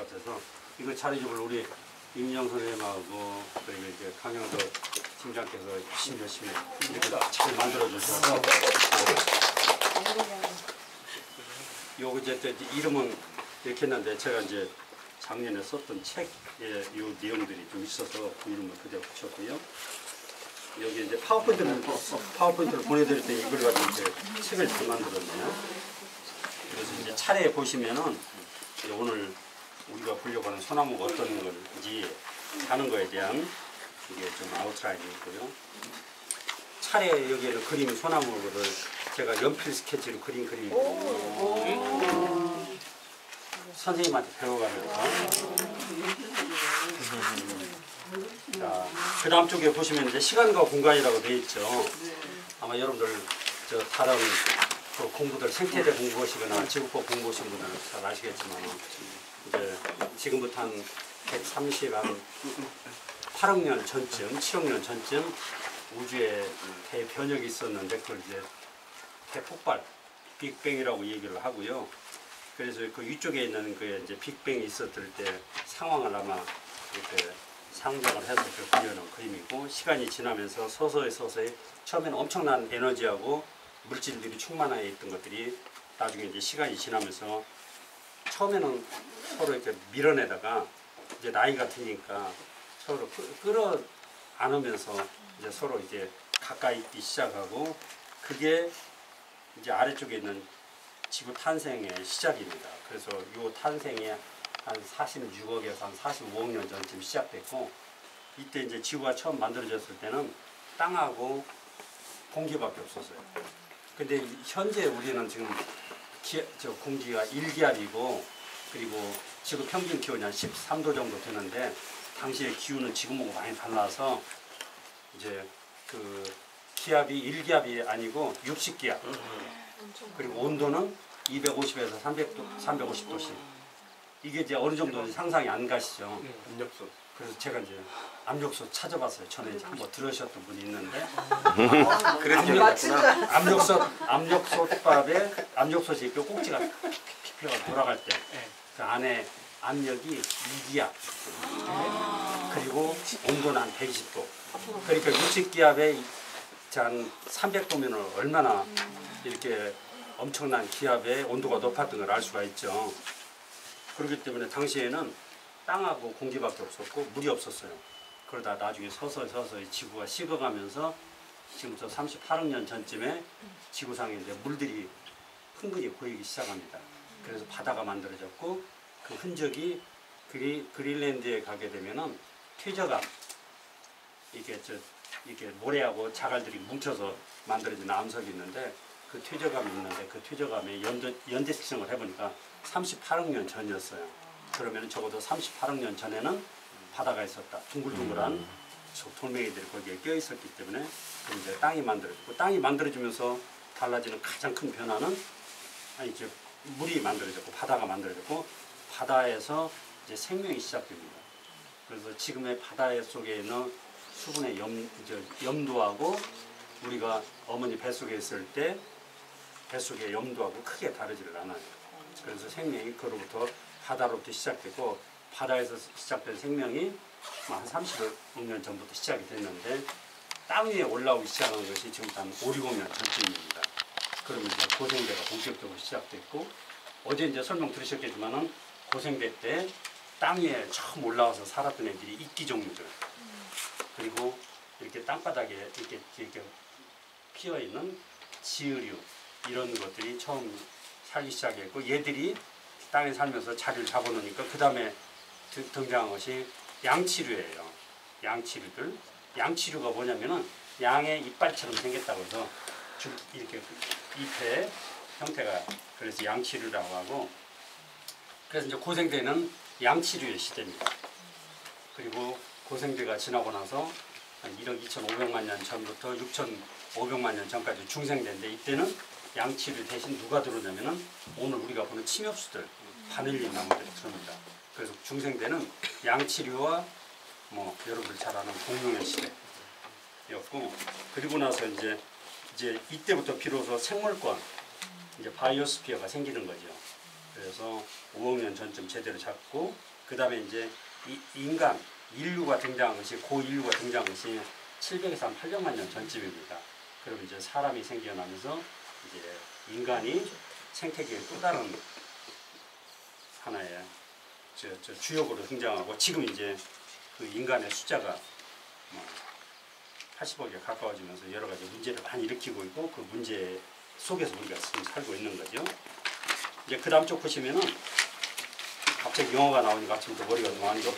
같아서 이거 자료집을 우리 임영 선생님하고 그리고 이제 강영도 팀장께서 열심히 이렇게 잘 만들어 주셔서 요거 이제 이름은 이렇게 했는데 제가 이제 작년에 썼던 책에 요 내용들이 좀 있어서 그 이름을 그대로 붙였고요. 여기 이제 파워포인트를 보내드릴 때 이걸 가지고 이제 책을 잘 만들었네요. 그래서 이제 차례에 보시면은 오늘 우리가 보려고 하는 소나무가 어떤 건지 하는 거에 대한 이게 좀 아웃라인이 있고요. 차례 여기에는 그림 소나무를 제가 연필 스케치로 그린 그림이고 선생님한테 배워가면서 자, 그 다음 쪽에 보시면 이제 시간과 공간이라고 되어 있죠. 아마 여러분들 저 다른 그 공부들 생태대 공부하시거나 지구법 공부하신 분들은 잘 아시겠지만 이제 지금부터 한 138억 년 전쯤, 7억 년 전쯤 우주에 대변혁이 있었는데 그걸 이제 대폭발, 빅뱅이라고 얘기를 하고요. 그래서 그 위쪽에 있는 그 이제 빅뱅이 있었을 때 상황을 아마 이렇게 상정을 해서 그려놓은 그림이고 시간이 지나면서 서서히 처음에는 엄청난 에너지하고 물질들이 충만해 있던 것들이 나중에 이제 시간이 지나면서 처음에는 서로 이렇게 밀어내다가 이제 나이가 드니까 서로 끌어 안으면서 이제 서로 이제 가까이 있기 시작하고 그게 이제 아래쪽에 있는 지구 탄생의 시작입니다. 그래서 이 탄생이 한 46억에서 한 45억 년 전쯤 시작됐고 이때 이제 지구가 처음 만들어졌을 때는 땅하고 공기밖에 없었어요. 근데 현재 우리는 지금 공기가 1기압이고 그리고 지구 평균 기온이 한 13도 정도 되는데 당시의 기후는 지금하고 많이 달라서 이제 그 기압이 1기압이 아니고 60기압 그리고 온도는 250에서 350도씩 이게 이제 어느 정도 상상이 안 가시죠. 압력솥. 그래서 제가 이제 압력솥 찾아봤어요. 전에 이제 한번 들으셨던 분이 있는데 압력솥이 이렇게 꼭지가 피피가 돌아갈 때 그 안에 압력이 2기압 그리고 온도는 한 120도 그러니까 60기압에 한 300도면 얼마나 이렇게 엄청난 기압의 온도가 높았던 걸 알 수가 있죠. 그렇기 때문에 당시에는 땅하고 공기밖에 없었고 물이 없었어요. 그러다 나중에 서서히 지구가 식어가면서 지금부터 38억 년 전쯤에 지구상에 이제 물들이 흥건히 고이기 시작합니다. 그래서 바다가 만들어졌고 그 흔적이 그린랜드에 가게 되면은 퇴적암 이게 모래하고 자갈들이 뭉쳐서 만들어진 암석이 있는데 그 퇴적암이 있는데 그 퇴적암의 연대 측정을 해보니까 38억 년 전이었어요. 그러면 적어도 38억 년 전에는 바다가 있었다. 둥글둥글한 돌멩이들이 거기에 껴 있었기 때문에 이제 땅이 만들어지고 땅이 만들어지면서 달라지는 가장 큰 변화는 이제 물이 만들어졌고 바다가 만들어졌고 바다에서 이제 생명이 시작됩니다. 그래서 지금의 바다 속에 있는 수분의 염도하고 우리가 어머니 뱃속에 있을 때 뱃속의 염도하고 크게 다르지를 않아요. 그래서 생명이 그로부터 바다로부터 시작되고 바다에서 시작된 생명이 한 30억 년 전부터 시작이 됐는데 땅 위에 올라오기 시작한 것이 지금부터 한 5, 6억 년 전쯤입니다. 그러면 이제 고생대가 본격적으로 시작됐고 어제 이제 설명 들으셨겠지만은 고생대 때 땅 위에 처음 올라와서 살았던 애들이 이끼 종류들 그리고 이렇게 땅바닥에 이렇게 피어 있는 지으류 이런 것들이 처음 살기 시작했고 얘들이 땅에 살면서 자리를 잡아놓으니까 그 다음에 등장한 것이 양치류예요. 양치류들. 양치류가 뭐냐면은 양의 이빨처럼 생겼다고 해서 이렇게 잎의 형태가 그래서 양치류라고 하고 그래서 이제 고생대는 양치류의 시대입니다. 그리고 고생대가 지나고 나서 한 1억 2,500만 년 전부터 6,500만 년 전까지 중생대인데 이때는 양치류 대신 누가 들어오냐면은 오늘 우리가 보는 침엽수들, 바늘잎 나무들이 들어옵니다. 그래서 중생대는 양치류와 뭐 여러분들 잘 아는 공룡의 시대였고 그리고 나서 이제 이때부터 비로소 생물권, 이제 바이오스피어가 생기는 거죠. 그래서 5억 년 전쯤 제대로 잡고 그 다음에 이제 인간, 인류가 등장한 것이, 고인류가 등장한 것이 700에서 한 800만 년 전쯤입니다. 그럼 이제 사람이 생겨나면서 이제 인간이 생태계의 또 다른 하나의 주역으로 등장하고, 지금 이제 그 인간의 숫자가 80억에 가까워지면서 여러 가지 문제를 많이 일으키고 있고, 그 문제 속에서 우리가 지금 살고 있는 거죠. 이제 그 다음 쪽 보시면은 갑자기 영어가 나오니까 아침부터 머리가 좀 완전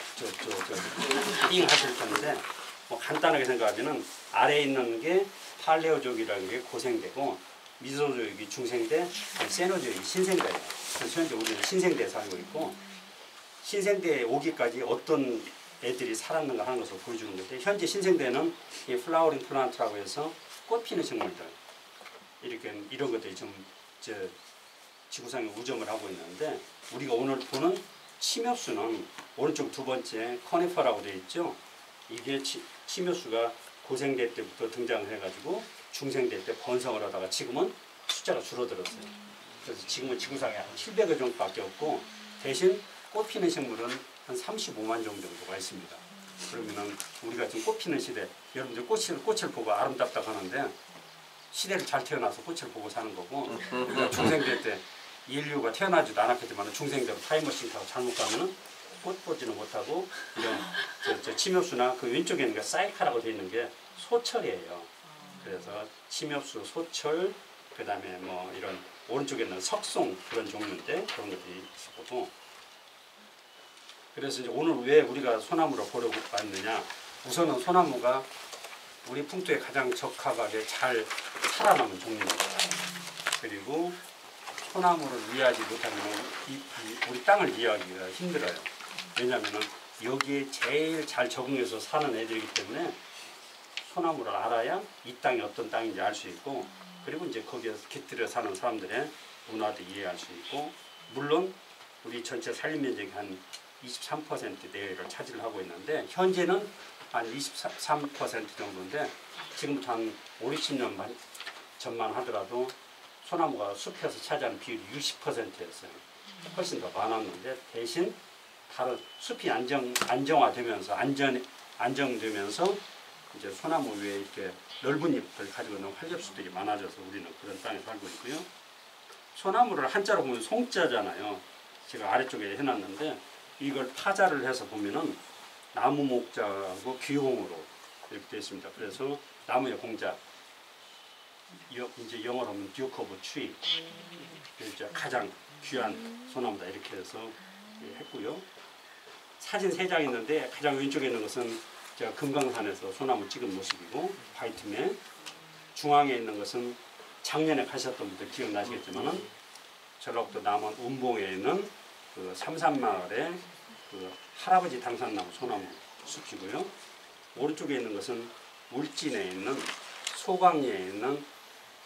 띵 하실 텐데, 뭐 간단하게 생각하면은 아래에 있는 게 팔레오족이라는 게 고생대고, 미소족이 중생대, 세노족이 신생대예요. 그래서 현재 우리는 신생대에 살고 있고, 신생대에 오기까지 어떤 애들이 살았는가 하는 것을 보여주는 건데, 현재 신생대는 이 플라워링 플란트라고 해서 꽃 피는 식물들, 이렇게 이런 것들이 좀 지구상에 우점을 하고 있는데, 우리가 오늘 보는 침엽수는 오른쪽 두 번째 커니퍼라고 되어 있죠. 이게 침엽수가 고생대 때부터 등장을 해가지고 중생대 때 번성을 하다가 지금은 숫자가 줄어들었어요. 그래서 지금은 지구상에 한 700여 종밖에 없고, 대신 꽃 피는 식물은 한 35만 종 정도가 있습니다. 그러면은 우리가 지금 꽃 피는 시대, 여러분들 꽃을 보고 아름답다고 하는데, 시대를 잘 태어나서 꽃을 보고 사는 거고, 우리가 중생대 때 인류가 태어나지도 않았겠지만 중생대로 타임머신 타고 잘못 가면은 꽃 보지는 못하고, 이런 침엽수나 그 왼쪽에 있는 게 사이카라고 되어 있는 게 소철이에요. 그래서 침엽수, 소철, 그 다음에 뭐 이런 오른쪽에 있는 석송, 그런 종류인데 그런 것들이 있을 거고. 그래서 이제 오늘 왜 우리가 소나무를 보려고 왔느냐, 우선은 소나무가 우리 풍토에 가장 적합하게 잘 살아남은 종류입니다. 그리고 소나무를 이해하지 못하면 우리 땅을 이해하기가 힘들어요. 왜냐하면 여기에 제일 잘 적응해서 사는 애들이기 때문에 소나무를 알아야 이 땅이 어떤 땅인지 알 수 있고, 그리고 이제 거기에서 깃들여 사는 사람들의 문화도 이해할 수 있고, 물론 우리 전체 산림 면적이 한 23% 내외를 차지를 하고 있는데, 현재는 한 23% 정도인데, 지금부터 한 5, 60년 전만 하더라도 소나무가 숲에서 차지하는 비율이 60%였어요. 훨씬 더 많았는데, 대신 다른 숲이 안정화되면서 안정되면서 이제 소나무 위에 이렇게 넓은 잎을 가지고 있는 활엽수들이 많아져서 우리는 그런 땅에 살고 있고요. 소나무를 한자로 보면 송자잖아요. 제가 아래쪽에 해놨는데, 이걸 타자를 해서 보면은 나무 목자하고 귀홍으로 이렇게 되어 있습니다. 그래서 나무의 공자, 이제 영어로 하면 듀크 오브 트리, 가장 귀한 소나무다 이렇게 해서 했고요. 사진 3장 있는데, 가장 왼쪽에 있는 것은 제가 금강산에서 소나무 찍은 모습이고, 화이트맨. 중앙에 있는 것은 작년에 가셨던 분들 기억나시겠지만은 전라북도 남원 운봉에 있는 그 삼산마을의 그 할아버지 당산나무 소나무 숲이고요. 오른쪽에 있는 것은 울진에 있는 소강리에 있는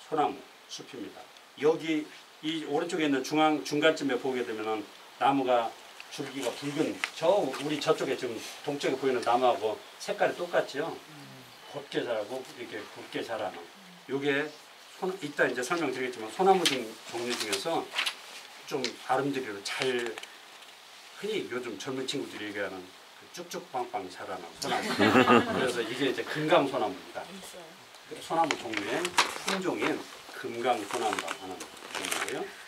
소나무 숲입니다. 여기 이 오른쪽에 있는 중간쯤에 보게 되면은 나무가 줄기가 붉은, 우리 저쪽에 지금 동쪽에 보이는 나무하고 색깔이 똑같죠. 곱게 자라고 이렇게 굵게 자라는. 요게 이따 이제 설명드리겠지만 소나무 종류 중에서 좀 아름드리로 잘, 흔히 요즘 젊은 친구들이 얘기하는 그 쭉쭉빵빵 자라는 소나무. 그래서 이게 이제 금강소나무입니다. 소나무 종류의 품종인 금강소나무라고 하는 종류고요.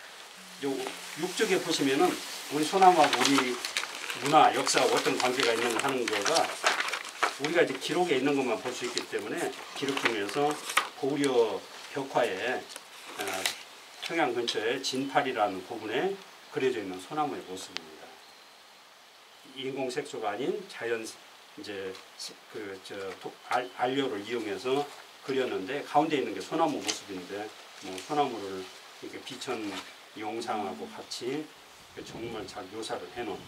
요 육쪽에 보시면은 우리 소나무하고 우리 문화, 역사하고 어떤 관계가 있는가 하는 거가 우리가 이제 기록에 있는 것만 볼 수 있기 때문에, 기록 중에서 고구려 벽화에 평양 근처에 진팔이라는 부분에 그려져 있는 소나무의 모습입니다. 인공 색소가 아닌 자연 이제 안료를 이용해서 그렸는데, 가운데 있는 게 소나무 모습인데, 뭐 소나무를 이렇게 비천 영상하고 같이 정말 잘 묘사를 해놓은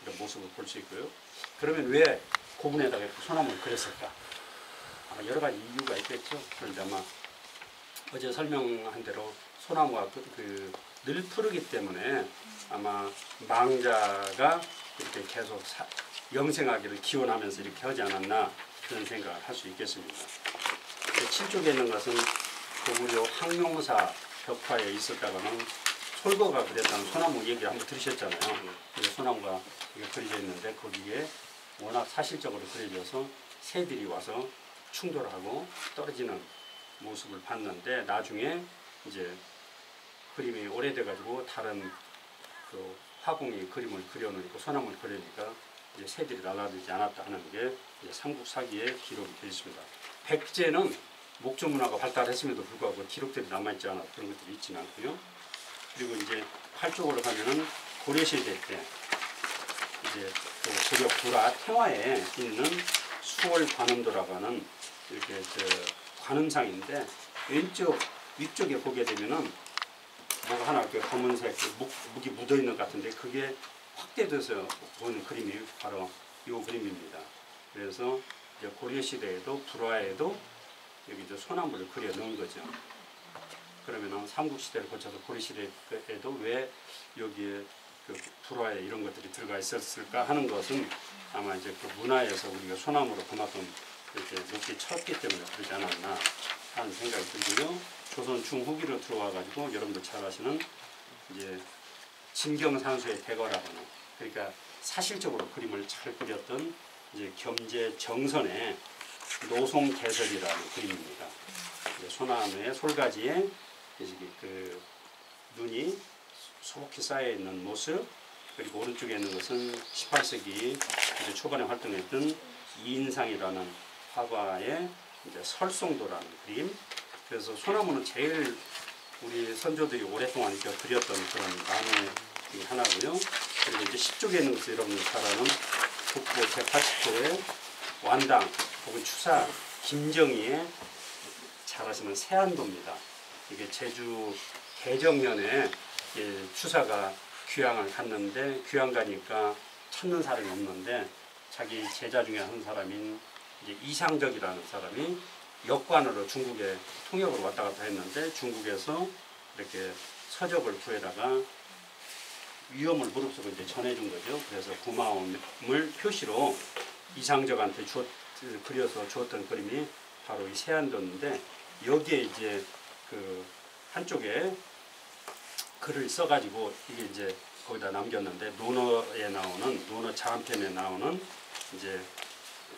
이런 모습을 볼 수 있고요. 그러면 왜 고분에다가 이렇게 소나무를 그렸을까? 아마 여러 가지 이유가 있겠죠. 그런데 아마 어제 설명한 대로 소나무가 늘 푸르기 때문에 아마 망자가 이렇게 계속 영생하기를 기원하면서 이렇게 하지 않았나, 그런 생각을 할 수 있겠습니다. 7쪽에 있는 것은 고구려 항룡사 벽화에 있었다가는 솔거가 그랬다는 소나무 얘기 한번 들으셨잖아요. 그래서 소나무가 이게 그려져 있는데 거기에 워낙 사실적으로 그려져서 새들이 와서 충돌하고 떨어지는 모습을 봤는데 나중에 이제 그림이 오래돼 가지고 다른 그 화공이 그림을 그려놓으니까 소나무를 그려니까 이제 새들이 날아들지 않았다 하는 게 이제 삼국사기에 기록이 되어 있습니다. 백제는 목조 문화가 발달했음에도 불구하고 기록들이 남아있지 않아 그런 것들이 있지는 않고요. 그리고 이제 팔쪽으로 가면은 고려시대 때 이제 그 고려 구라 태화에 있는 수월관음도라고 하는 이렇게 관음상인데 왼쪽 위쪽에 보게 되면은 뭐가 하나 그 검은색 묵이 묻어 있는 것 같은데 그게 확대돼서 보는 그림이 바로 이 그림입니다. 그래서 이제 고려 시대에도 불화에도 여기 이제 소나무를 그려 넣은 거죠. 그러면은 삼국 시대를 거쳐서 고려 시대에도 왜 여기에 그 불화에 이런 것들이 들어가 있었을까 하는 것은 아마 이제 그 문화에서 우리가 소나무로 그만큼 이렇게 높게 쳤기 때문에 그러지 않았나 하는 생각이 들고요. 조선 중후기로 들어와 가지고 여러분들 잘 아시는 이제 진경산수의 대거라고는 그러니까 사실적으로 그림을 잘 그렸던 이제 겸재 정선의 노송개설이라는 그림입니다. 소나무의 솔가지에 그 눈이 소복히 쌓여 있는 모습 그리고 오른쪽에 있는 것은 18세기 이제 초반에 활동했던 이인상이라는 화가의 이제 설송도라는 그림. 그래서 소나무는 제일 우리 선조들이 오랫동안 이렇게 그렸던 그런 나무 중에 하나고요. 그리고 이제 10쪽에 있는 것은 여러분들 잘 아는 국보 180호의 완당 혹은 추사 김정희의 잘 아시는 세안도입니다. 이게 제주 개정년에 추사가 귀향을 갔는데 귀향 가니까 찾는 사람이 없는데 자기 제자 중에 한 사람인 이제 이상적이라는 사람이 역관으로 중국에 통역으로 왔다 갔다 했는데 중국에서 이렇게 서적을 구해다가 위험을 무릅쓰고 이제 전해준 거죠. 그래서 고마움을 표시로 이상적한테 그려서 주었던 그림이 바로 이 세안도인데 여기에 이제 그 한쪽에 글을 써가지고 이게 이제 거기다 남겼는데 논어에 나오는 논어 자한편에 나오는 이제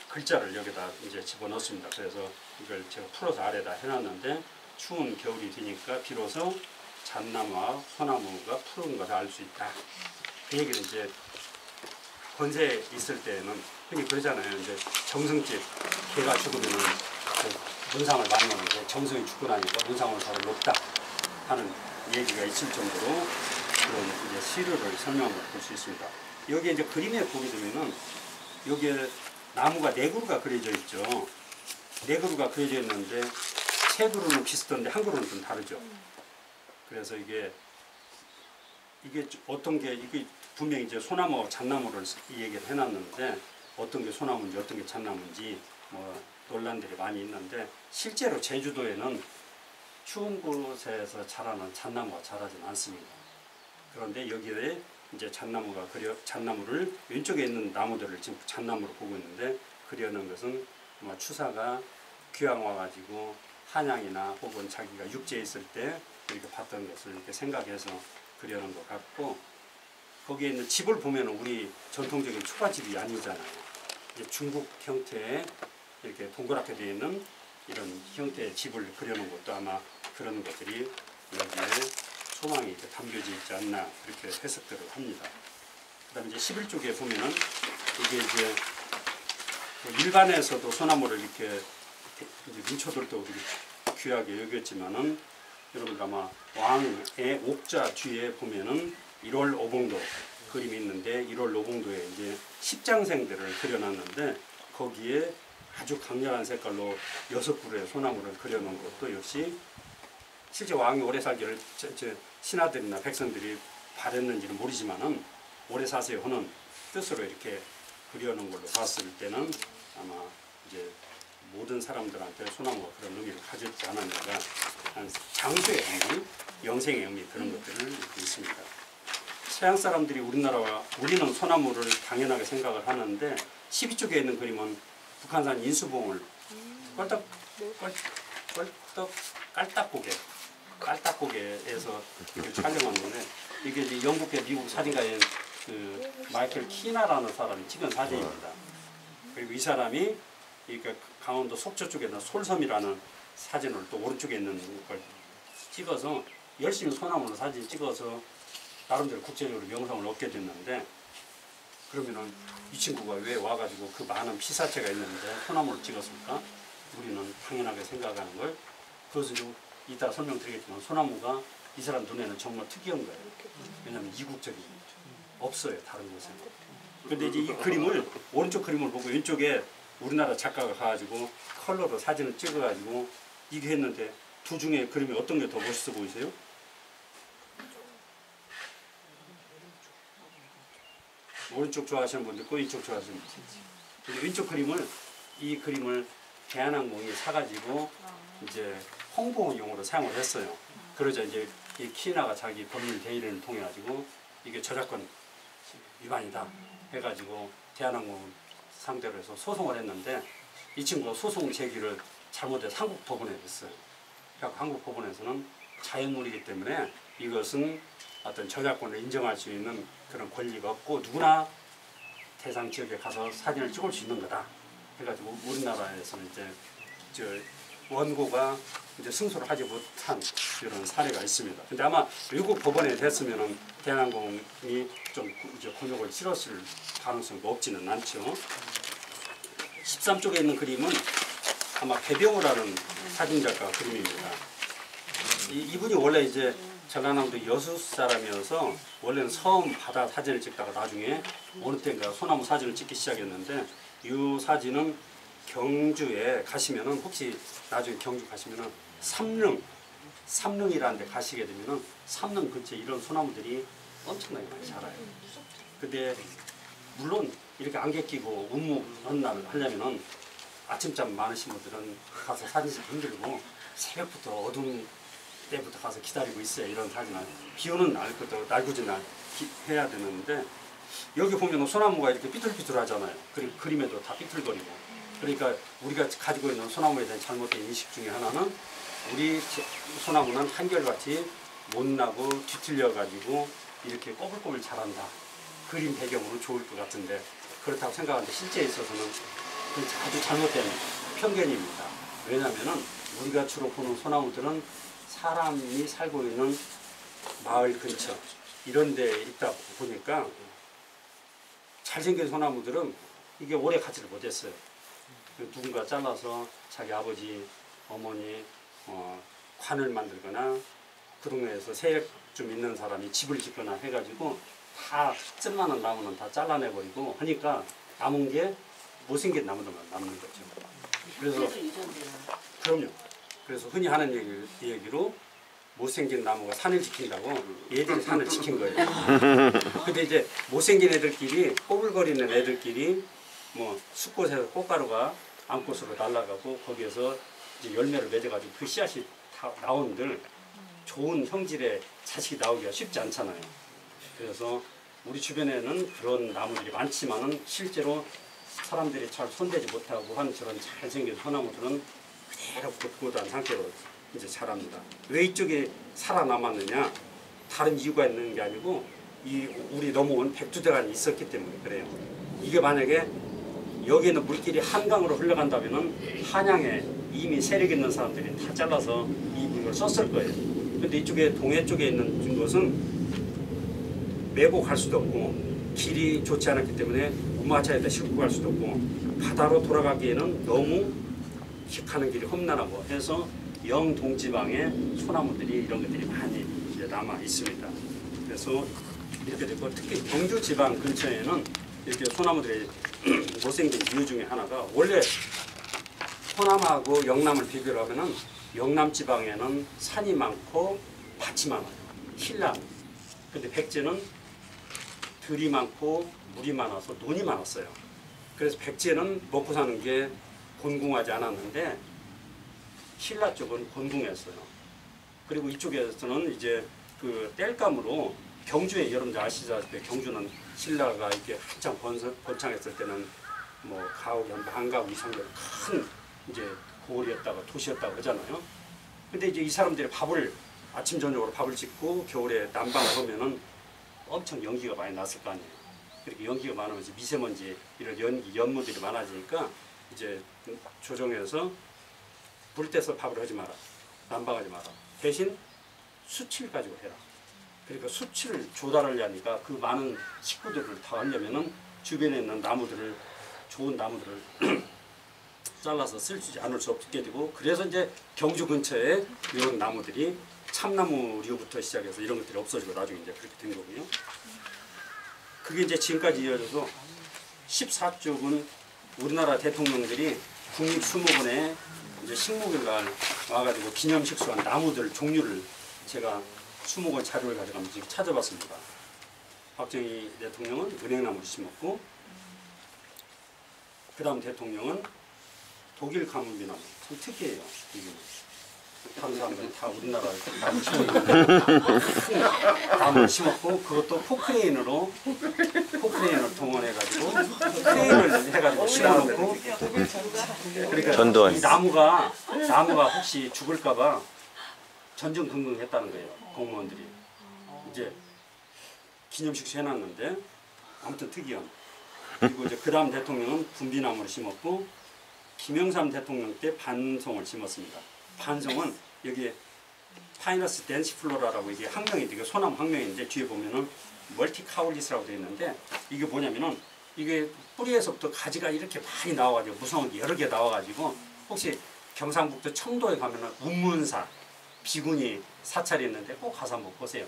글자를 여기다 이제 집어넣습니다. 그래서 이걸 제가 풀어서 아래다 해놨는데 추운 겨울이 되니까 비로소 잣나무와 소나무가 푸른 것을 알 수 있다. 그 얘기를 이제 권세에 있을 때는 흔히 그러잖아요. 이제 정승집 개가 죽으면은 그 문상을 많이 먹는데 정승이 죽고 나니까 문상을 바로 높다 하는 얘기가 있을 정도로 그런 이제 시류를 설명을 볼 수 있습니다. 여기에 이제 그림에 보게 되면은 여기에 나무가 네 그루가 그려져 있죠. 네 그루가 그려져 있는데 세 그루는 비슷한데 한 그루는 좀 다르죠. 그래서 이게 어떤 게 이게 분명히 이제 소나무와 잣나무를 이 얘기를 해놨는데 어떤 게 소나무인지 어떤 게 잣나무인지 뭐 논란들이 많이 있는데 실제로 제주도에는 추운 곳에서 자라는 잣나무가 자라지는 않습니다. 그런데 여기에 이제 잣나무를 왼쪽에 있는 나무들을 지금 잣나무로 보고 있는데 그려놓은 것은 아마 추사가 귀향 와가지고 한양이나 혹은 자기가 육지에 있을 때 이렇게 봤던 것을 이렇게 생각해서 그려놓은 것 같고 거기에 있는 집을 보면 우리 전통적인 초가집이 아니잖아요. 이제 중국 형태의 이렇게 동그랗게 되어 있는 이런 형태의 집을 그려놓은 것도 아마 그런 것들이 여기에 소망이 담겨져 있지 않나 그렇게 해석들을 합니다. 그 다음에 이제 11쪽에 보면은 이게 이제 일반에서도 소나무를 이렇게 이제 민초들도 귀하게 여겼지만은 여러분들 아마 왕의 옥자 뒤에 보면은 1월 오봉도 그림이 있는데 1월 오봉도에 이제 십장생들을 그려놨는데 거기에 아주 강렬한 색깔로 6그루의 소나무를 그려놓은 것도 역시 실제 왕이 오래 살기를 신하들이나 백성들이 바랬는지는 모르지만은 오래 사세요 하는 뜻으로 이렇게 그려놓은 걸로 봤을 때는 아마 이제 모든 사람들한테 소나무가 그런 의미를 가졌지 않았는가 하는 장수의 의미, 영생의 의미 그런 것들을 있습니다. 서양 사람들이 우리는 소나무를 당연하게 생각을 하는데 12쪽에 있는 그림은 북한산 인수봉을 깔딱고개 깔딱고개에서 이렇게 촬영한 건데 이게 이제 영국계 미국 사진가인 그 마이클 키나라는 사람이 찍은 사진입니다. 그리고 이 사람이 그러니까 강원도 속초 쪽에 있는 솔섬이라는 사진을 또 오른쪽에 있는 걸 찍어서 열심히 소나무로 사진 찍어서 나름대로 국제적으로 명성을 얻게 됐는데 그러면은 이 친구가 왜 와가지고 그 많은 피사체가 있는데 소나무를 찍었을까? 우리는 당연하게 생각하는 걸 그것을 좀 이따 설명드리겠지만 소나무가 이 사람 눈에는 정말 특이한 거예요. 왜냐하면 이국적인 없어요 다른 곳에. 근데 이제 이 그림을 오른쪽 그림을 보고 왼쪽에 우리나라 작가가 가가지고 컬러로 사진을 찍어가지고 이게 했는데 두 중에 그림이 어떤 게 더 멋있어 보이세요? 오른쪽 좋아하시는 분들 있고 왼쪽 좋아하시는 분들. 근데 왼쪽 그림을 이 그림을 대한항공이 사가지고 이제 홍보용으로 사용을 했어요. 그러자 이제 이 키나가 자기 법률 대리를 통해 가지고 이게 저작권 위반이다 해가지고 대한항공 상대로 해서 소송을 했는데 이 친구가 소송 제기를 잘못해서 한국 법원에 냈어요. 그러니까 한국 법원에서는 자연물이기 때문에 이것은 어떤 저작권을 인정할 수 있는 그런 권리가 없고 누구나 대상 지역에 가서 사진을 찍을 수 있는 거다 해가지고 우리나라에서는 이제 저 원고가 이제 승소를 하지 못한 이런 사례가 있습니다. 근데 아마 외국 법원에 됐으면은 대한항공이 좀 이제 곤욕을 치렀을 가능성이 없지는 않죠. 13쪽에 있는 그림은 아마 배병우라는 사진작가 그림입니다. 이분이 원래 이제 전라남도 여수 사람이어서 원래는 섬 바다 사진을 찍다가 나중에 어느 때인가 소나무 사진을 찍기 시작했는데 이 사진은 경주에 가시면은 혹시 나중에 경주 가시면은 삼릉이라는 데 가시게 되면은 삼릉 근처에 이런 소나무들이 엄청나게 많이 자라요. 근데 물론 이렇게 안개 끼고 운무 전날 하려면은 아침잠 많으신 분들은 가서 사진 찍기 힘들고 새벽부터 어두운 때부터 가서 기다리고 있어요. 이런 사진을 비 오는 날부터 날구진 날 해야 되는데 여기 보면 소나무가 이렇게 삐뚤삐뚤하잖아요. 그리고 그림에도 다 삐뚤거리고 그러니까 우리가 가지고 있는 소나무에 대한 잘못된 인식 중에 하나는 우리 소나무는 한결같이 못나고 뒤틀려 가지고 이렇게 꼬불꼬불 자란다. 그림 배경으로 좋을 것 같은데 그렇다고 생각하는데 실제에 있어서는 그 아주 잘못된 편견입니다. 왜냐하면 우리가 주로 보는 소나무들은 사람이 살고 있는 마을 근처 이런 데 있다 보니까 잘생긴 소나무들은 이게 오래 가지를 못했어요. 누군가 잘라서 자기 아버지, 어머니 관을 만들거나 그 동네에서 세력 좀 있는 사람이 집을 짓거나 해가지고 다 쓸만한 나무는 다 잘라내버리고 하니까 남은 게 못생긴 나무들만 남는 거죠. 그래서 그럼요. 그래서 흔히 하는 얘기로 못생긴 나무가 산을 지킨다고 얘들이 산을 지킨 거예요. 근데 이제 못생긴 애들끼리 꼬불거리는 애들끼리 뭐 숲곳에서 꽃가루가 암꽃으로 날아가고 거기에서 이제 열매를 맺어가지고 그 씨앗이 다 나온들 좋은 형질의 자식이 나오기가 쉽지 않잖아요. 그래서 우리 주변에는 그런 나무들이 많지만은 실제로 사람들이 잘 손대지 못하고 한 저런 잘생긴 소나무들은 그대로 굳굳한 상태로 이제 자랍니다. 왜 이쪽에 살아남았느냐? 다른 이유가 있는 게 아니고 우리 넘어온 백두대간이 있었기 때문에 그래요. 이게 만약에 여기 있는 물길이 한강으로 흘러간다면은 한양에 이미 세력 있는 사람들이 다 잘라서 이 물을 썼을 거예요. 근데 이쪽에 동해 쪽에 있는 것은 메고 갈 수도 없고 길이 좋지 않았기 때문에 우마차에다 싣고 갈 수도 없고 바다로 돌아가기에는 너무 가는 길이 험난하고 해서 영동지방에 소나무들이 이런 것들이 많이 이제 남아 있습니다. 그래서 이렇게 되고 특히 경주 지방 근처에는 이렇게 소나무들이 못생긴 이유 중에 하나가 원래 호남하고 영남을 비교를 하면은 영남 지방에는 산이 많고 밭이 많아요. 힐남. 근데 백제는 들이 많고 물이 많아서 논이 많았어요. 그래서 백제는 먹고 사는 게 곤궁하지 않았는데 신라 쪽은 곤궁했어요. 그리고 이쪽에서는 이제 그 땔감으로 경주에 여러분들 아시다시피 경주는 신라가 이렇게 한창 번창했을 때는 뭐 가옥이 한 10,000가구 이상 되는 큰 이제 고을이었다가 도시였다고 하잖아요. 근데 이제 이 사람들이 밥을 아침 저녁으로 밥을 짓고 겨울에 난방을 하면은 엄청 연기가 많이 났을 거 아니에요. 그렇게 연기가 많으면 이제 미세먼지 이런 연무들이 많아지니까 이제 조정해서 불 떼서 밥을 하지 마라. 난방하지 마라. 대신 수치를 가지고 해라. 그러니까 수치를 조달하려니까 그 많은 식구들을 다 하려면은 주변에 있는 나무들을 좋은 나무들을 잘라서 쓸 수 않을 수 없게 되고 그래서 이제 경주 근처에 이런 나무들이 참나무류부터 시작해서 이런 것들이 없어지고 나중에 이제 그렇게 된 거고요. 그게 이제 지금까지 이어져서 14쪽은 우리나라 대통령들이 국립수목원에 이제 식목일날 와가지고 기념식수한 나무들 종류를 제가 수목원 자료를 가져가면서 지금 찾아봤습니다. 박정희 대통령은 은행나무를 심었고 그 다음 대통령은 독일 가문비나무. 참 특이해요. 이게 다른 사람들은 다 우리나라 나무 심었는데 나무를 심었고 그것도 포크레인으로 동원해가지고 크레인을 해가지고 심어놓고 그러니까 전두환. 이 나무가 혹시 죽을까봐 전전긍긍했다는 거예요. 공무원들이 이제 기념식수 해놨는데 아무튼 특이한. 그리고 이제 그 다음 대통령은 분비나무를 심었고 김영삼 대통령 때 반송을 심었습니다. 반송은 여기에 파이너스 댄시플로라라고 이게 학명이 되게 소나무 학명인데 뒤에 보면은 멀티카울리스라고 되어 있는데 이게 뭐냐면은 이게 뿌리에서부터 가지가 이렇게 많이 나와가지고 무성한 게 여러 개 나와가지고 혹시 경상북도 청도에 가면은 운문사 비군이 사찰이 있는데 꼭 가서 한번 보세요.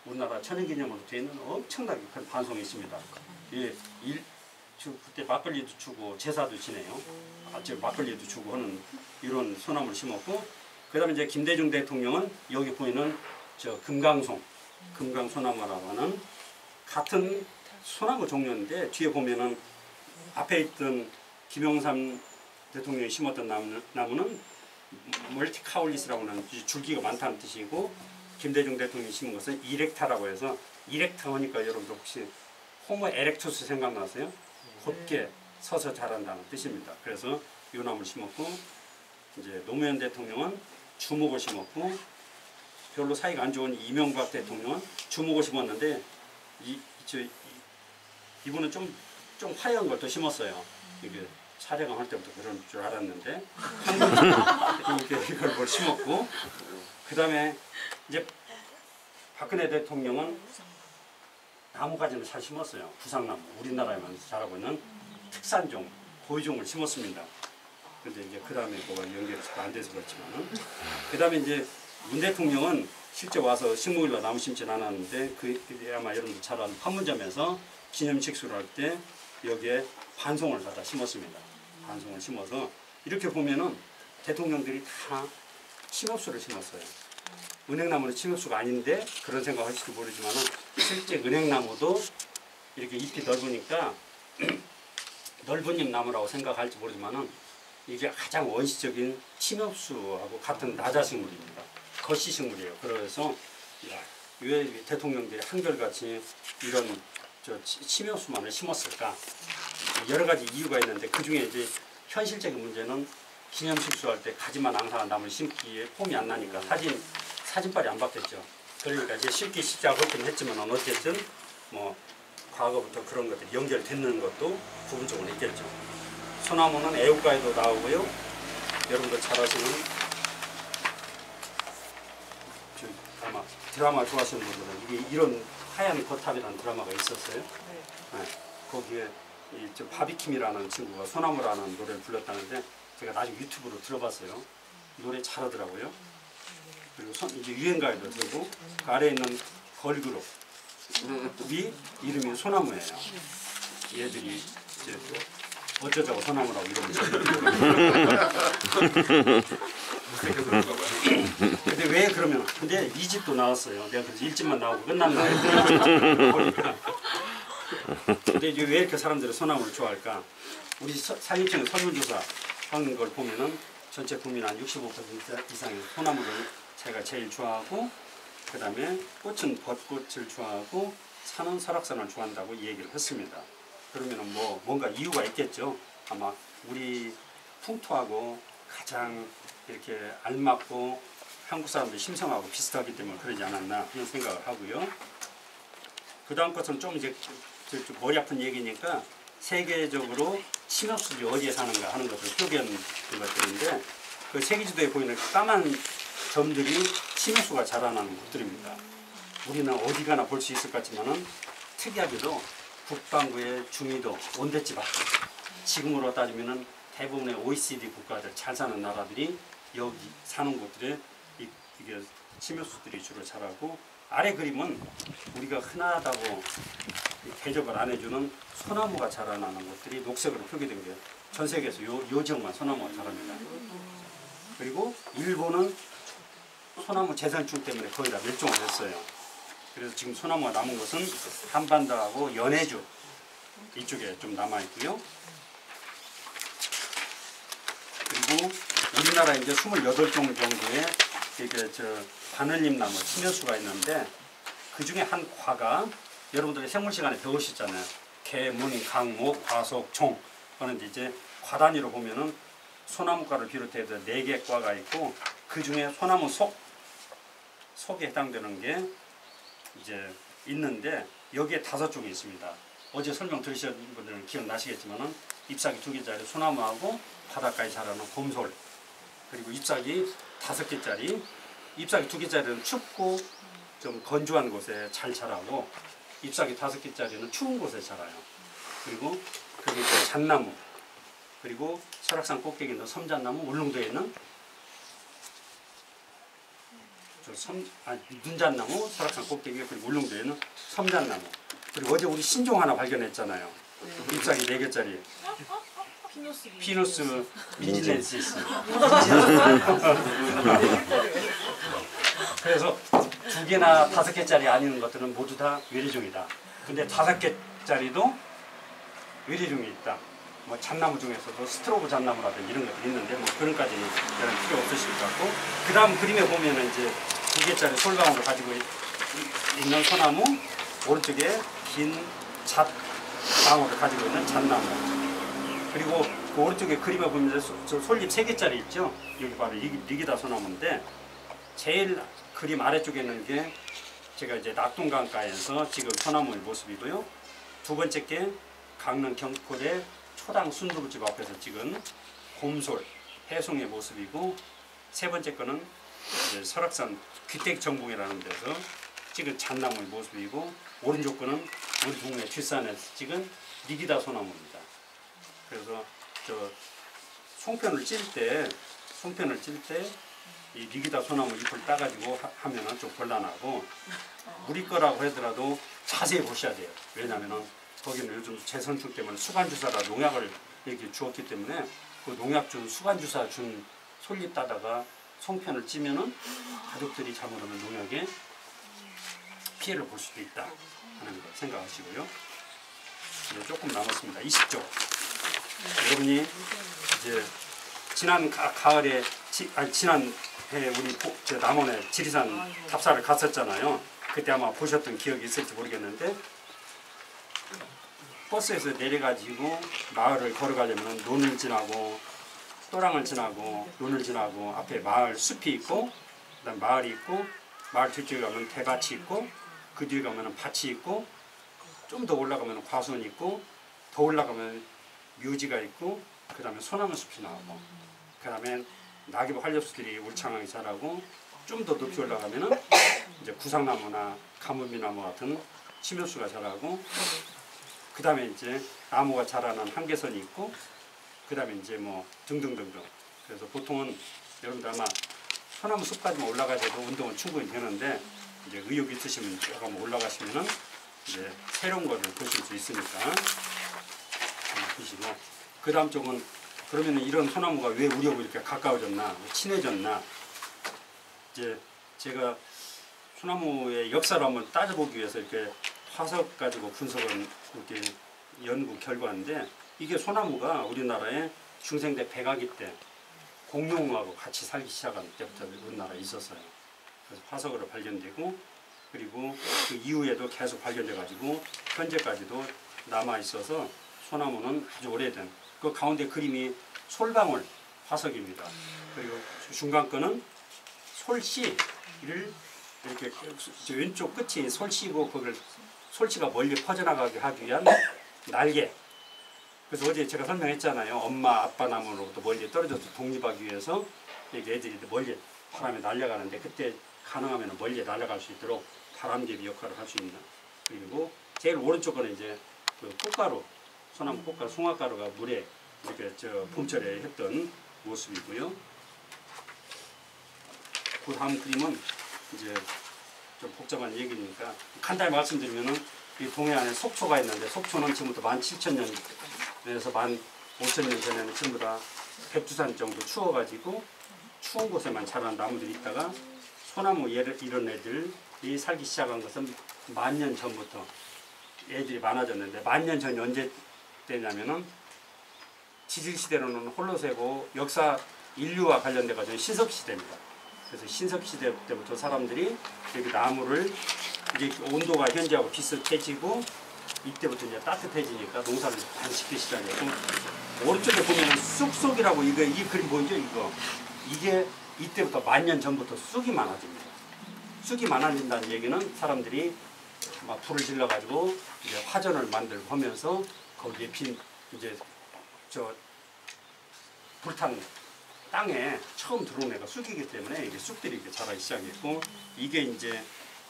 우리나라 천연기념으로 되어 있는 엄청나게 큰 반송이 있습니다. 예, 그때 막걸리도 주고 제사도 지내요. 막걸리도 주고 하는 이런 소나무를 심었고 그 다음에 이제 김대중 대통령은 여기 보이는 저 금강소나무라고 하는 같은 소나무 종류인데 뒤에 보면은 앞에 있던 김영삼 대통령이 심었던 나무는 멀티카울리스라고 하는 줄기가 많다는 뜻이고 김대중 대통령이 심은 것은 이렉타라고 해서 이렉타 하니까 여러분들 혹시 호모 에렉투스 생각나세요? 곧게 서서 자란다는 뜻입니다. 그래서 이 나무를 심었고 이제 노무현 대통령은 주목을 심었고 별로 사이가 안 좋은 이명박 대통령은 주목을 심었는데 이분은 좀 화려한 걸 더 심었어요. 이게 촬영할 때부터 그런 줄 알았는데 이걸 뭘 심었고 그 다음에 이제 박근혜 대통령은 나무가지는 잘 심었어요. 부상나무 우리나라에만 자라고 있는 특산종 고유종을 심었습니다. 근데 이제 그 다음에 뭐가 연결이 잘 안 돼서 그렇지만은 그 다음에 이제 문 대통령은 실제 와서 식목일날 나무 심지는 않았는데 아마 여러분들 잘 아는 판문점에서 기념식수를 할 때 여기에 반송을 갖다 심었습니다. 반송을 심어서 이렇게 보면은 대통령들이 다 침엽수를 심었어요. 은행나무는 침엽수가 아닌데 그런 생각하실지 모르지만은 실제 은행나무도 이렇게 잎이 넓으니까 넓은 잎 나무라고 생각할지 모르지만은 이게 가장 원시적인 침엽수하고 같은 나자식물입니다. 거시식물이에요. 그래서 왜 대통령들이 한결같이 이런 침엽수만을 심었을까? 여러 가지 이유가 있는데 그 중에 이제 현실적인 문제는 기념식수 할 때 가지만 앙상한 나무를 심기에 폼이 안 나니까 사진빨이 안 바뀌었죠. 그러니까 이제 심기 시작하긴 했지만 어쨌든 뭐 과거부터 그런 것들이 연결되는 것도 부분적으로 있겠죠. 소나무는 애국가에도 나오고요. 여러분들 잘 아시는 아마 드라마 좋아하시는 분들은 이게 이런 하얀 거탑이라는 드라마가 있었어요. 네. 거기에 바비킴이라는 친구가 소나무라는 노래를 불렀다는데 제가 나중에 유튜브로 들어봤어요. 노래 잘하더라고요. 그리고 이제 유행가에도 들고 그 아래에 있는 걸그룹이 이름이 소나무예요. 얘들이 이제 어쩌자고 소나무라고 이름을 근데 왜 그러면 근데 2집도 나왔어요. 내가 그래서 1집만 나오고 끝났나 보니까 근데 이제 왜 이렇게 사람들이 소나무를 좋아할까? 우리 산림청 설문조사 하는 걸 보면은 전체 국민 한 65% 이상의 소나무를 제가 제일 좋아하고 그 다음에 꽃은 벚꽃을 좋아하고 산은 설악산을 좋아한다고 얘기를 했습니다. 그러면은 뭐 뭔가 이유가 있겠죠. 아마 우리 풍토하고 가장 이렇게 알맞고 한국 사람들의 심성하고 비슷하기 때문에 그러지 않았나 이런 생각을 하고요. 그 다음 것은 좀 이제 좀 머리 아픈 얘기니까 세계적으로 침엽수들이 어디에 사는가 하는 것을 표기한 것들인데 그 세계지도에 보이는 까만 점들이 침엽수가 자라나는 곳들입니다. 우리는 어디 가나 볼 수 있을 것 같지만은 특이하게도 북반구의 중위도 온대지방 지금으로 따지면은 대부분의 OECD 국가들 잘 사는 나라들이 여기 사는 곳들에 이게 침엽수들이 주로 자라고 아래 그림은 우리가 흔하다고 대접을 안 해주는 소나무가 자라나는 곳들이 녹색으로 표기된 게 전 세계에서 요 지역만 소나무가 자랍니다. 그리고 일본은 소나무 재산충 때문에 거의 다 멸종을 했어요. 그래서 지금 소나무가 남은 것은 한반도하고 연해주 이쪽에 좀 남아 있고요. 그리고 우리나라 이제 28종 정도의 이게 바늘잎 나무 침엽수가 있는데 그 중에 한 과가 여러분들이 생물 시간에 배우셨잖아요. 개, 문, 강, 목, 과속, 종. 그런데 이제 과 단위로 보면은 소나무과를 비롯해서 4개 과가 있고 그 중에 소나무 속에 해당되는 게 이제 있는데 여기에 5종이 있습니다. 어제 설명 들으신 분들은 기억나시겠지만은 잎사귀 2개짜리 소나무하고 바닷가에 자라는 곰솔 그리고 잎사귀 5개짜리 잎사귀 2개짜리는 춥고 좀 건조한 곳에 잘 자라고 잎사귀 5개짜리는 추운 곳에 자라요. 그리고 그게 이제 잣나무 그리고 설악산 꼭대기에 있는 섬잣나무 울릉도에 있는 눈잣나무 설악산 꼭대기 그리고 울릉도에 있는 섬잣나무 그리고 어제 우리 신종 하나 발견했잖아요. 잎사귀 4개짜리 피누스 비지넨시스 그래서 2개나 5개짜리 아닌 것들은 모두 다 외래종이다. 근데 5개짜리도 외래종이 있다. 뭐 잣나무 중에서도 스트로브 잣나무라든지 이런 것들이 있는데 뭐 그런까지는 필요 없으실 것 같고 그 다음 그림에 보면은 이제 2개짜리 솔방울을 가지고 있는 소나무 오른쪽에 긴 잣방울을 가지고 있는 잣나무 그리고 그 오른쪽에 그림에 보면 저 솔잎 3개짜리 있죠. 여기 바로 리기다 소나무인데 제일 그림 아래쪽에 있는 게 제가 이제 낙동강가에서 지금 소나무의 모습이고요. 2번째 게 강릉 경포대 초당 순두부집 앞에서 찍은 곰솔 해송의 모습이고 3번째 거는 이제 설악산 귀택정봉이라는 데서 찍은 잣나무의 모습이고 오른쪽 거는 우리 동네 뒷산에서 찍은 리기다 소나무입니다. 그래서 저 송편을 찔 때 이 리기다 소나무 잎을 따가지고 하면은 좀 곤란하고 우리 거라고 하더라도 자세히 보셔야 돼요. 왜냐면은 거기는 요즘 재선충 때문에 수간주사라 농약을 이렇게 주었기 때문에 그 농약 준 수간주사 준 솔잎 따다가 송편을 찌면은 가족들이 잘못하면 농약에 피해를 볼 수도 있다 하는 거 생각하시고요. 이제 조금 남았습니다. 20쪽. 여러분이 이제 지난 가을에 지난 해 우리 남원에 지리산 답사를 갔었잖아요. 그때 아마 보셨던 기억이 있을지 모르겠는데 버스에서 내려가지고 마을을 걸어가려면 논을 지나고 또랑을 지나고 논을 지나고 앞에 마을 숲이 있고 그다음 마을이 있고 마을 뒤쪽에 가면 대밭이 있고 그 뒤에 가면 밭이 있고 좀 더 올라가면 과수원이 있고 더 올라가면 묘지가 있고 그 다음에 소나무 숲이 나오고 그 다음에 낙엽 활엽수들이 울창하게 자라고 좀 더 높이 올라가면은 이제 구상나무나 가뭄비나무 같은 침엽수가 자라고 그 다음에 이제 나무가 자라는 한계선이 있고 그 다음에 이제 뭐 등등등등. 그래서 보통은 여러분들 아마 소나무 숲까지만 올라가셔도 운동은 충분히 되는데 이제 의욕 있으시면 쭉 한번 올라가시면은 이제 새로운 거를 보실 수 있으니까 보시고 그 다음 쪽은 그러면은 이런 소나무가 왜 우리하고 이렇게 가까워졌나 친해졌나 이제 제가 소나무의 역사를 한번 따져보기 위해서 이렇게 화석 가지고 분석을 이렇게 연구 결과인데 이게 소나무가 우리나라에 중생대 백아기 때 공룡하고 같이 살기 시작한 때부터 우리나라에 있었어요. 그래서 화석으로 발견되고 그리고 그 이후에도 계속 발견돼 가지고 현재까지도 남아 있어서 소나무는 아주 오래된 그 가운데 그림이 솔방울 화석입니다. 그리고 중간 거는 솔씨를 이렇게 왼쪽 끝이 솔씨고 그걸 솔씨가 멀리 퍼져나가게 하기 위한 날개. 그래서 어제 제가 설명했잖아요. 엄마 아빠 나무로부터 멀리 떨어져서 독립하기 위해서 이렇게 애들이 멀리 바람에 날아가는데 그때 가능하면 멀리 날아갈 수 있도록 바람개비 역할을 할 수 있는. 그리고 제일 오른쪽 거는 이제 그 꽃가루, 소나무 꽃가루, 송화가루가 물에 이렇게 봄철에 했던 모습이고요. 그 다음 그림은 이제 좀 복잡한 얘기니까 간단히 말씀드리면은 이 동해안에 속초가 있는데 속초는 지금부터 17,000년에서 15,000년 전에는 전부 다 백두산 정도 추워가지고 추운 곳에만 자란 나무들이 있다가 소나무 이런 애들이 살기 시작한 것은 10,000년 전부터 애들이 많아졌는데 10,000년 전이 언제 되냐면은 지질시대로는 홀로세고 역사 인류와 관련돼 가지고 신석시대입니다. 그래서 신석시대 때부터 사람들이 이렇게 나무를 이제 온도가 현재하고 비슷해지고 이때부터 이제 따뜻해지니까 농사를 많이 짓기 시작했고 오른쪽에 보면 쑥속이라고 이 그림 보이죠? 이게 이때부터 10,000년 전부터 쑥이 많아집니다. 쑥이 많아진다는 얘기는 사람들이 막 불을 질러 가지고 이제 화전을 만들고 하면서 거기에 이제 불탄 땅에 처음 들어온 애가 쑥이기 때문에 이게 쑥들이 이렇게 자라기 시작했고 이게 이제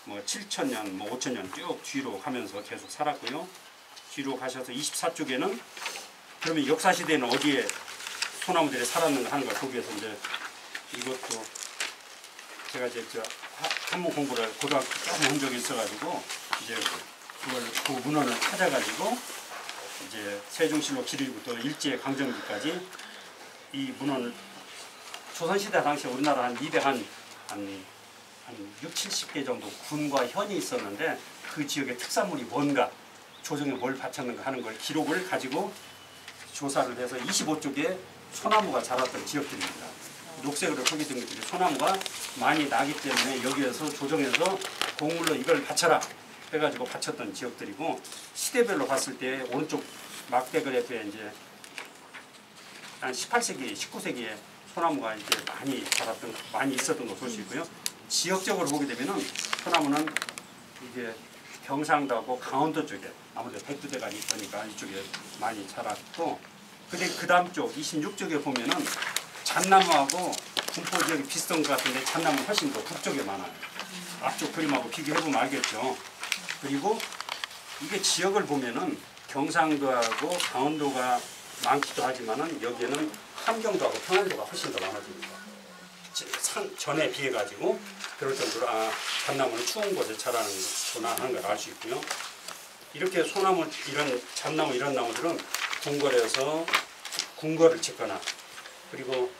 뭐 7,000년, 뭐 5,000년 쭉 뒤로 가면서 계속 살았고요. 뒤로 가셔서 24쪽에는 그러면 역사 시대에는 어디에 소나무들이 살았는가 하는 걸 거기에서 이제 이것도 제가 이제 한문 공부를 고등학교 조금 한 적이 있어가지고 이제 그걸 그 문헌을 찾아가지고 이제 세종실록 기리부터 일제 강점기까지 이 문헌을 조선시대 당시에 우리나라 한 6, 70개 정도 군과 현이 있었는데 그 지역의 특산물이 뭔가 조정에 뭘 바쳤는가 하는 걸 기록을 가지고 조사를 해서 25쪽에 소나무가 자랐던 지역들입니다. 녹색으로 표기된 것들이 소나무가 많이 나기 때문에 여기에서 조정해서 곡물로 이걸 바쳐라 해가지고 바쳤던 지역들이고 시대별로 봤을 때 오른쪽 막대 그래프에 이제 한 18세기, 19세기에 소나무가 이제 많이 있었던 걸 볼 수 있고요. 지역적으로 보게 되면은 소나무는 이게 경상도하고 강원도 쪽에 아무래도 백두대간이 있으니까 이쪽에 많이 자랐고, 근데 그 다음 쪽 26쪽에 보면은 잣나무하고 군포 지역이 비슷한 것 같은데 잣나무는 훨씬 더 북쪽에 많아요. 앞쪽 그림하고 비교해보면 알겠죠. 그리고 이게 지역을 보면은 경상도하고 강원도가 많기도 하지만은 여기에는 함경도하고 평안도가 훨씬 더 많아집니다. 전에 비해 가지고 그럴 정도로 잣나무는 추운 곳에 자라는구나 하는 걸 알 수 있고요. 이렇게 소나무 이런 잣나무 이런 나무들은 궁궐에서 궁궐을 짓거나 그리고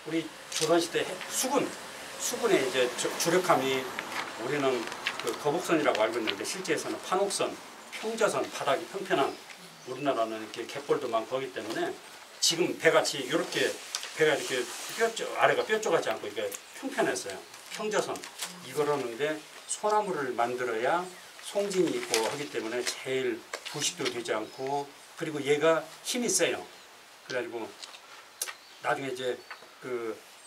우리 조선시대 수군의 이제 주력함이 우리는 그 거북선이라고 알고 있는데 실제에서는 판옥선, 평저선, 바닥이 평평한 우리나라는 이렇게 갯벌도 많고 하기 때문에 지금 배같이 이렇게 배가 이렇게 아래가 뾰족하지 않고 이게 평평했어요. 평저선 이걸 하는데 소나무를 만들어야 송진이 있고 하기 때문에 제일 부식도 되지 않고 그리고 얘가 힘이 세요. 그래가지고 나중에 이제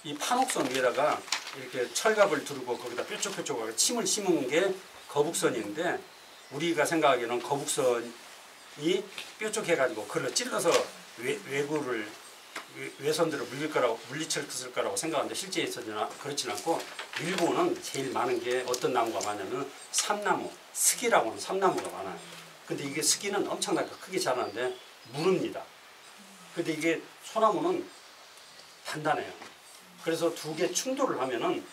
이 판옥선 위에다가 이렇게 철갑을 두르고 거기다 뾰족뾰족하게 침을 심은 게 거북선인데 우리가 생각하기에는 거북선이 뾰족해가지고 그걸 찔러서 외선들을 물리칠 거라고 생각하는데 실제에서는 그렇진 않고 일본은 제일 많은 게 어떤 나무가 많냐면 삼나무, 스기라고 하는 삼나무가 많아요. 근데 이게 스기는 엄청나게 크게 자라는데 무릅니다. 근데 이게 소나무는 단단해요. 그래서 두 개 충돌을 하면은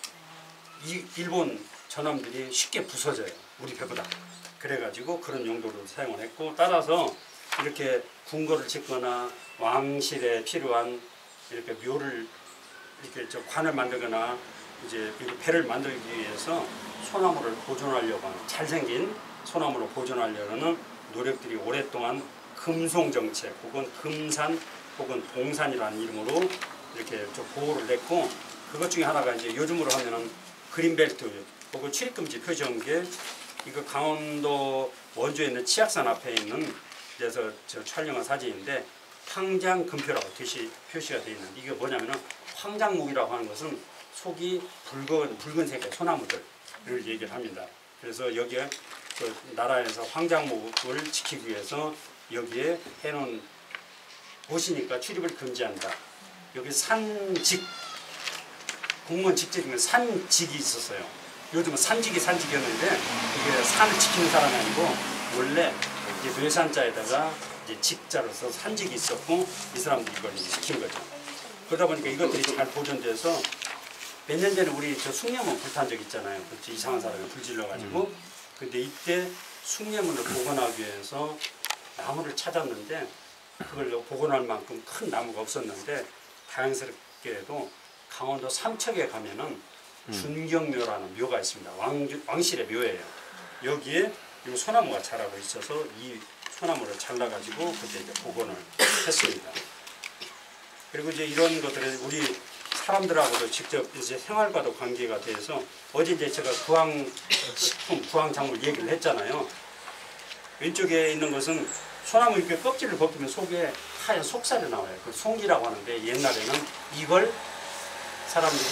이 일본 전함들이 쉽게 부서져요. 우리 배보다. 그래가지고 그런 용도로 사용을 했고 따라서 이렇게 궁궐을 짓거나 왕실에 필요한 이렇게 묘를 이렇게 관을 만들거나 이제 배를 만들기 위해서 소나무를 보존하려고 하는 잘생긴 소나무를 보존하려는 노력들이 오랫동안 금송정책 혹은 금산 혹은 봉산이라는 이름으로 이렇게 좀 보호를 했고 그것 중에 하나가 이제 요즘으로 하면은 그린벨트 혹은 출입금지 표시한 게 이거 강원도 원주에 있는 치악산 앞에 있는 데서 촬영한 사진인데 황장금표라고 표시가 되어 있는데 이게 뭐냐면은 황장목이라고 하는 것은 속이 붉은색의 소나무들을 얘기를 합니다. 그래서 여기에 그 나라에서 황장목을 지키기 위해서 여기에 해놓은 곳이니까 출입을 금지한다. 여기 산직, 공무원 직제 중에 산직이 있었어요. 요즘은 산직이었는데 이게 산을 지키는 사람이 아니고 원래 이제 뇌산자에다가 이제 직자로서 산직이 있었고 이 사람들이 이걸 지킨 거죠. 그러다 보니까 이것들이 잘 보존돼서 몇 년 전에 우리 저 숭례문 불탄 적 있잖아요. 그렇지, 이상한 사람이 불질러가지고. 근데 이때 숭례문을 복원하기 위해서 나무를 찾았는데 그걸 복원할 만큼 큰 나무가 없었는데 다행스럽게도 강원도 삼척에 가면은 준경묘라는 묘가 있습니다. 왕실의 묘예요. 여기에 이 소나무가 자라고 있어서 이 소나무를 잘라가지고 그때 이제 복원을 했습니다. 그리고 이제 이런 것들을 우리 사람들하고도 직접 이제 생활과도 관계가 돼서 어제 이제 제가 구황식품, 구황작물 얘기를 했잖아요. 왼쪽에 있는 것은 소나무 이렇게 껍질을 벗기면 속에 하얀 속살이 나와요. 그 송기라고 하는데 옛날에는 이걸 사람들이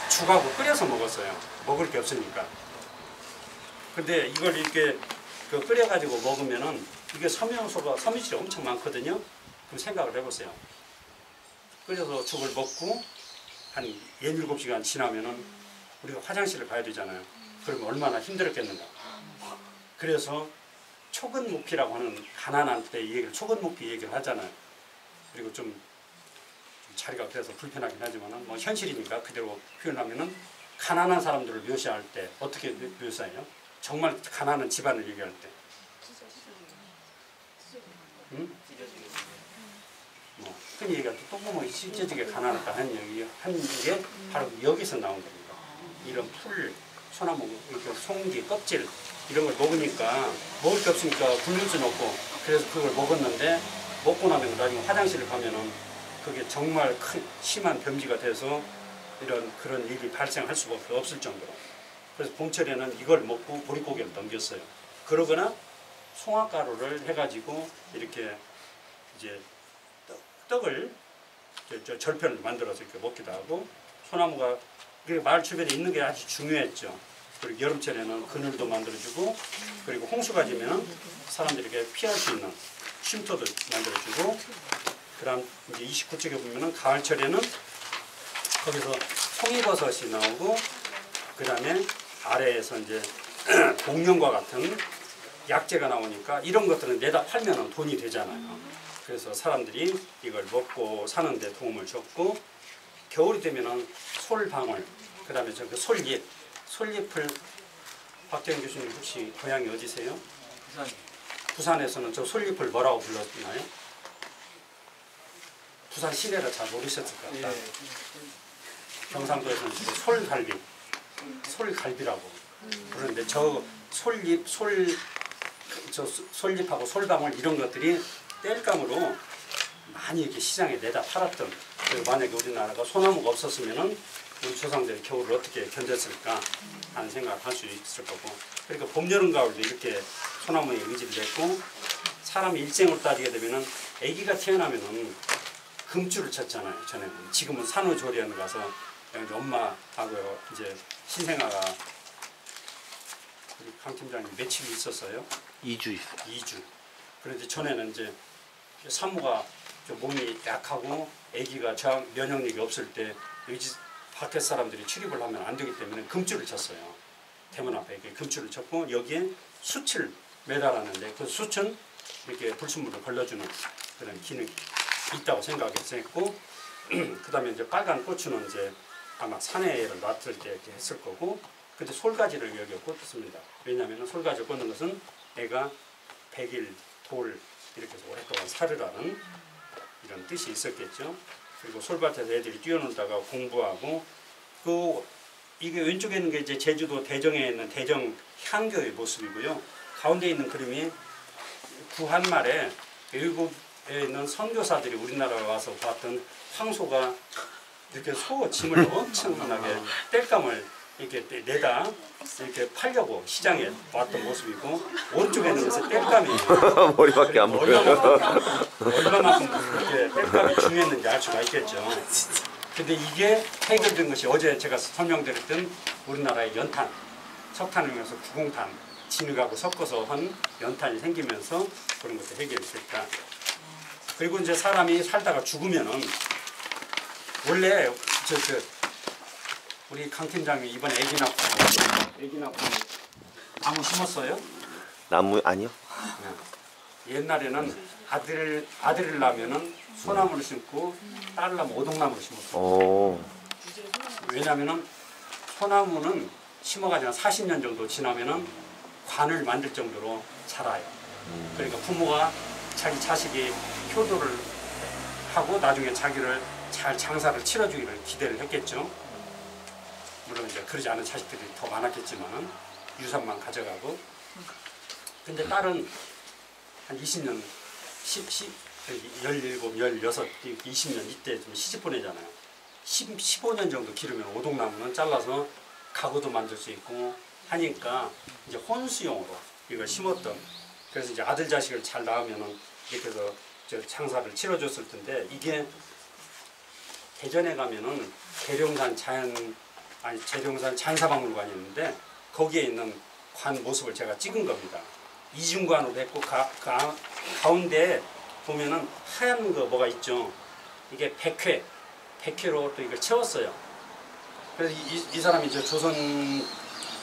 죽하고 끓여서 먹었어요. 먹을 게 없으니까. 근데 이걸 이렇게 끓여가지고 먹으면은 이게 섬유효소가 섬유질이 엄청 많거든요. 그럼 생각을 해보세요. 끓여서 죽을 먹고 한 6-7시간 지나면은 우리가 화장실을 가야 되잖아요. 그러면 얼마나 힘들었겠는가. 그래서 초근무피라고 하는 가난한 때 얘기를 초근무피 얘기를 하잖아요. 그리고 좀 자리가 그래서 불편하긴 하지만은 뭐 현실이니까 그대로 표현하면은 가난한 사람들을 묘사할 때 어떻게 묘사해요? 정말 가난한 집안을 얘기할 때. 응? 뭐 흔히 얘기할 때 똥구멍이 찢어지게 가난하다 하는 게 바로 여기서 나온 겁니다. 이런 풀, 소나무, 이렇게 송기, 껍질 이런 걸 먹으니까 먹을 게 없으니까 굶을 수는 없고 그래서 그걸 먹었는데 먹고 나면 나중에 화장실을 가면은 그게 정말 큰 심한 변비가 돼서 그런 일이 발생할 수밖에 없을 정도로. 그래서 봄철에는 이걸 먹고 보릿고개를 넘겼어요. 그러거나 송화가루를 해가지고 이렇게 이제 떡을 절편을 만들어서 이렇게 먹기도 하고 소나무가 마을 주변에 있는 게 아주 중요했죠. 그리고 여름철에는 그늘도 만들어주고 그리고 홍수가 지면 사람들이 이렇게 피할 수 있는 쉼터도 만들어주고 그다음 이제 29쪽에 보면은 가을철에는 거기서 송이버섯이 나오고 그다음에 아래에서 이제 복령과 같은 약재가 나오니까 이런 것들은 내다 팔면은 돈이 되잖아요. 그래서 사람들이 이걸 먹고 사는데 도움을 줬고 겨울이 되면은 솔방울 그다음에 저 솔잎을 박재현 교수님 혹시 고향이 어디세요? 부산에서는 저 솔잎을 뭐라고 불렀나요? 부산 시내라 잘 모르셨을 것 같다. 경상도에서는 솔갈비라고 그러는데 저 솔잎하고 솔방울 이런 것들이 땔감으로 많이 이렇게 시장에 내다 팔았던. 그리고 만약에 우리나라가 소나무가 없었으면은 우리 조상들이 겨울을 어떻게 견뎠을까 하는 생각을 할 수 있을 거고. 그러니까 봄, 여름, 가을도 이렇게 소나무에 의지를 냈고 사람이 일생으로 따지게 되면은 아기가 태어나면은 금줄을 쳤잖아요. 전에는. 지금은 산후조리원을 가서 엄마하고 이제 신생아가 우리 강 팀장님 며칠 있었어요? 2주 있어요. 2주. 그런데 전에는 이제 산모가 좀 몸이 약하고 아기가 저항 면역력이 없을 때 여기 밖에 사람들이 출입을 하면 안 되기 때문에 금줄을 쳤어요. 대문 앞에 이렇게 금줄을 쳤고 여기에 숯을 매달았는데 그 숯은 이렇게 불순물을 걸러주는 그런 기능이 있다고 생각했고 그 다음에 이제 빨간 고추는 이제 아마 산에를 놨을 때 이렇게 했을 거고 근데 솔가지를 여기에 꽂습니다. 왜냐하면 솔가지를 꽂는 것은 애가 100일 돌 이렇게 해서 오랫동안 살으라는 이런 뜻이 있었겠죠. 그리고 솔밭에서 애들이 뛰어놀다가 공부하고 이게 왼쪽에 있는 게 이제 제주도 대정에 있는 대정 향교의 모습이고요. 가운데 있는 그림이 구한말에 외국에 있는 선교사들이 우리나라에 와서 봤던 황소가 이렇게 짐을 엄청나게 땔감을 이렇게 내다 이렇게 팔려고 시장에 왔던 모습이고 오른쪽에 있는 것은 땔감이에요. 머리밖에 안 보여요. 얼마만큼 그렇게 땔감이 중요했는지 알 수가 있겠죠. 근데 이게 해결된 것이 어제 제가 설명드렸던 우리나라의 연탄, 석탄을 이용해서 구공탄, 진흙하고 섞어서 한 연탄이 생기면서 그런 것도 해결됐다. 그리고 이제 사람이 살다가 죽으면은 원래 우리 강 팀장이 이번에 애기 낳고 나무 심었어요? 나무 아니요? 네. 옛날에는 아들을 낳으면은 소나무를 심고 딸을 낳으면 오동나무를 심었어요. 왜냐면은 소나무는 심어가지고 40년 정도 지나면은 관을 만들 정도로 자라요. 그러니까 부모가 자기 자식이 효도를 하고 나중에 자기를 잘 장사를 치러주기를 기대를 했겠죠. 물론 이제 그러지 않은 자식들이 더 많았겠지만은 유산만 가져가고. 근데 딸은 한 20년, 17, 16, 16, 20년 이때 좀 시집 보내잖아요. 15년 정도 기르면 오동나무는 잘라서 가구도 만들 수 있고 하니까 이제 혼수용으로 이걸 심었던. 그래서 이제 아들 자식을 잘 낳으면은 이렇게 해서 장사를 치러줬을 텐데 이게 대전에 가면은 재룡산 자연사박물관이 있는데 거기에 있는 관 모습을 제가 찍은 겁니다. 이중관으로 했고 가운데 보면은 하얀 거 뭐가 있죠. 이게 백회로 또 이걸 채웠어요. 그래서 이 사람이 조선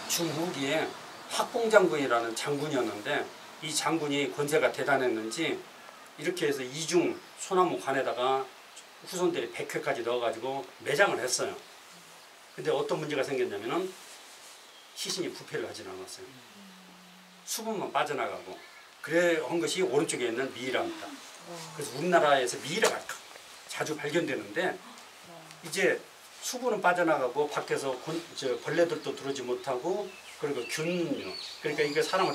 중후기에 학봉장군이라는 장군이었는데 이 장군이 권세가 대단했는지 이렇게 해서 이중 소나무 관에다가 후손들이 백회까지 넣어가지고 매장을 했어요. 근데 어떤 문제가 생겼냐면은 시신이 부패를 하진 않았어요. 수분만 빠져나가고 그래 한 것이 오른쪽에 있는 미이라입니다. 그래서 우리나라에서 미이라가 자주 발견되는데 이제 수분은 빠져나가고 밖에서 벌레들도 들어오지 못하고 그리고 균요 그러니까 이게 사람을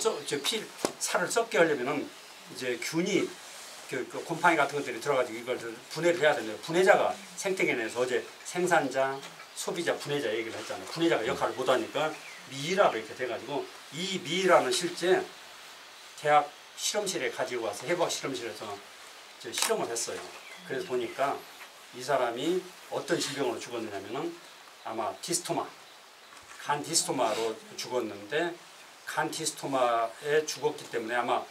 살을 썩게 하려면은 이제 균이 곰팡이 같은 것들이 들어가지고 이걸 분해를 해야 되는데 분해자가 생태계내에서 어제 생산자, 소비자, 분해자 얘기를 했잖아요. 분해자가 역할을 못하니까 미이라로 이렇게 돼가지고 이 미이라는 실제 대학 실험실에 가지고 와서 해부학 실험실에서 실험을 했어요. 그래서 보니까 이 사람이 어떤 질병으로 죽었느냐면은 아마 디스토마, 간 디스토마로 죽었는데 간 디스토마에 죽었기 때문에 아마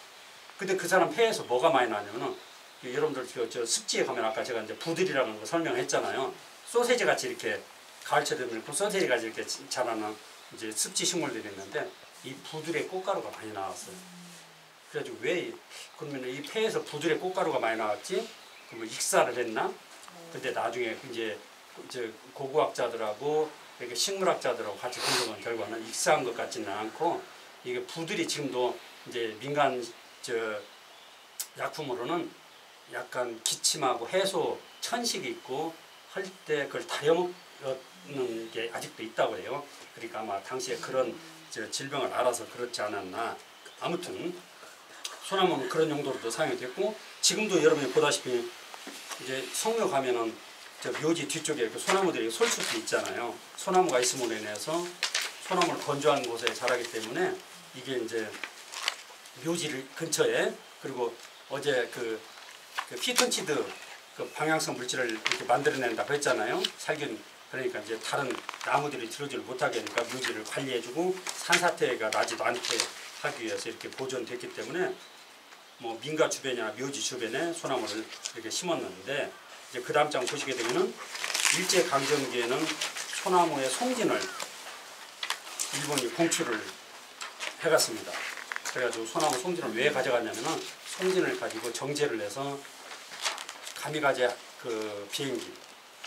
근데 그 사람 폐에서 뭐가 많이 나냐면은 여러분들 저 습지에 가면 아까 제가 이제 부들이라는 거 설명했잖아요. 소세지 같이 이렇게 가을철에 되면 소세지 같이 이렇게 자라는 이제 습지 식물들이 있는데 이 부들의 꽃가루가 많이 나왔어요. 그래가지고 왜 그러면 이 폐에서 부들의 꽃가루가 많이 나왔지? 그러면 익사를 했나? 근데 나중에 이제 고고학자들하고 이렇게 식물학자들하고 같이 분석한 결과는 익사한 것 같지는 않고 이게 부들이 지금도 이제 민간 약품으로는 약간 기침하고 해소 천식이 있고 할 때 그걸 다려먹는 게 아직도 있다고 해요. 그러니까 아마 당시에 그런 질병을 알아서 그렇지 않았나. 아무튼 소나무는 그런 용도로도 사용이 됐고 지금도 여러분이 보다시피 이제 성묘 가면은 묘지 뒤쪽에 이렇게 소나무들이 솔숲이 있잖아요. 소나무가 있음으로 인해서 소나무를 건조한 곳에 자라기 때문에 이게 이제 묘지를 근처에 그리고 어제 그 피톤치드 그 방향성 물질을 이렇게 만들어낸다고 했잖아요. 살균 그러니까 이제 다른 나무들이 들어오지를 못하게 하니까 묘지를 관리해주고 산사태가 나지도 않게 하기 위해서 이렇게 보존됐기 때문에 뭐 민가 주변이나 묘지 주변에 소나무를 이렇게 심었는데 이제 그 다음 장 보시게 되면은 일제 강점기에는 소나무의 송진을 일본이 공출을 해갔습니다. 그래가지고 소나무 송진을 왜 가져갔냐면은 송진을 가지고 정제를 해서 가미가제 그 비행기,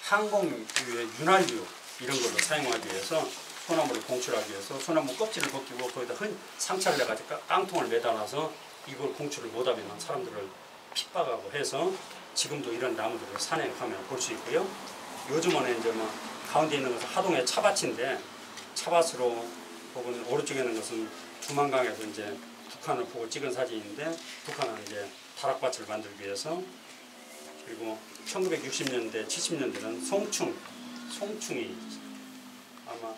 항공유의 윤활유 이런 걸로 사용하기 위해서 소나무를 공출하기 위해서 소나무 껍질을 벗기고 거기다 상처를 내가지고 깡통을 매달아서 이걸 공출을 못하면 사람들을 핍박하고 해서 지금도 이런 나무들을 산에 가면 볼 수 있고요. 요즘은 이제 뭐 가운데 있는 것은 하동의 차밭인데 차밭으로 혹은 오른쪽에 있는 것은 두만강에서 이제 북한을 보고 찍은 사진인데 북한은 이제 다락밭을 만들기 위해서 그리고 1960년대, 70년대는 송충이 아마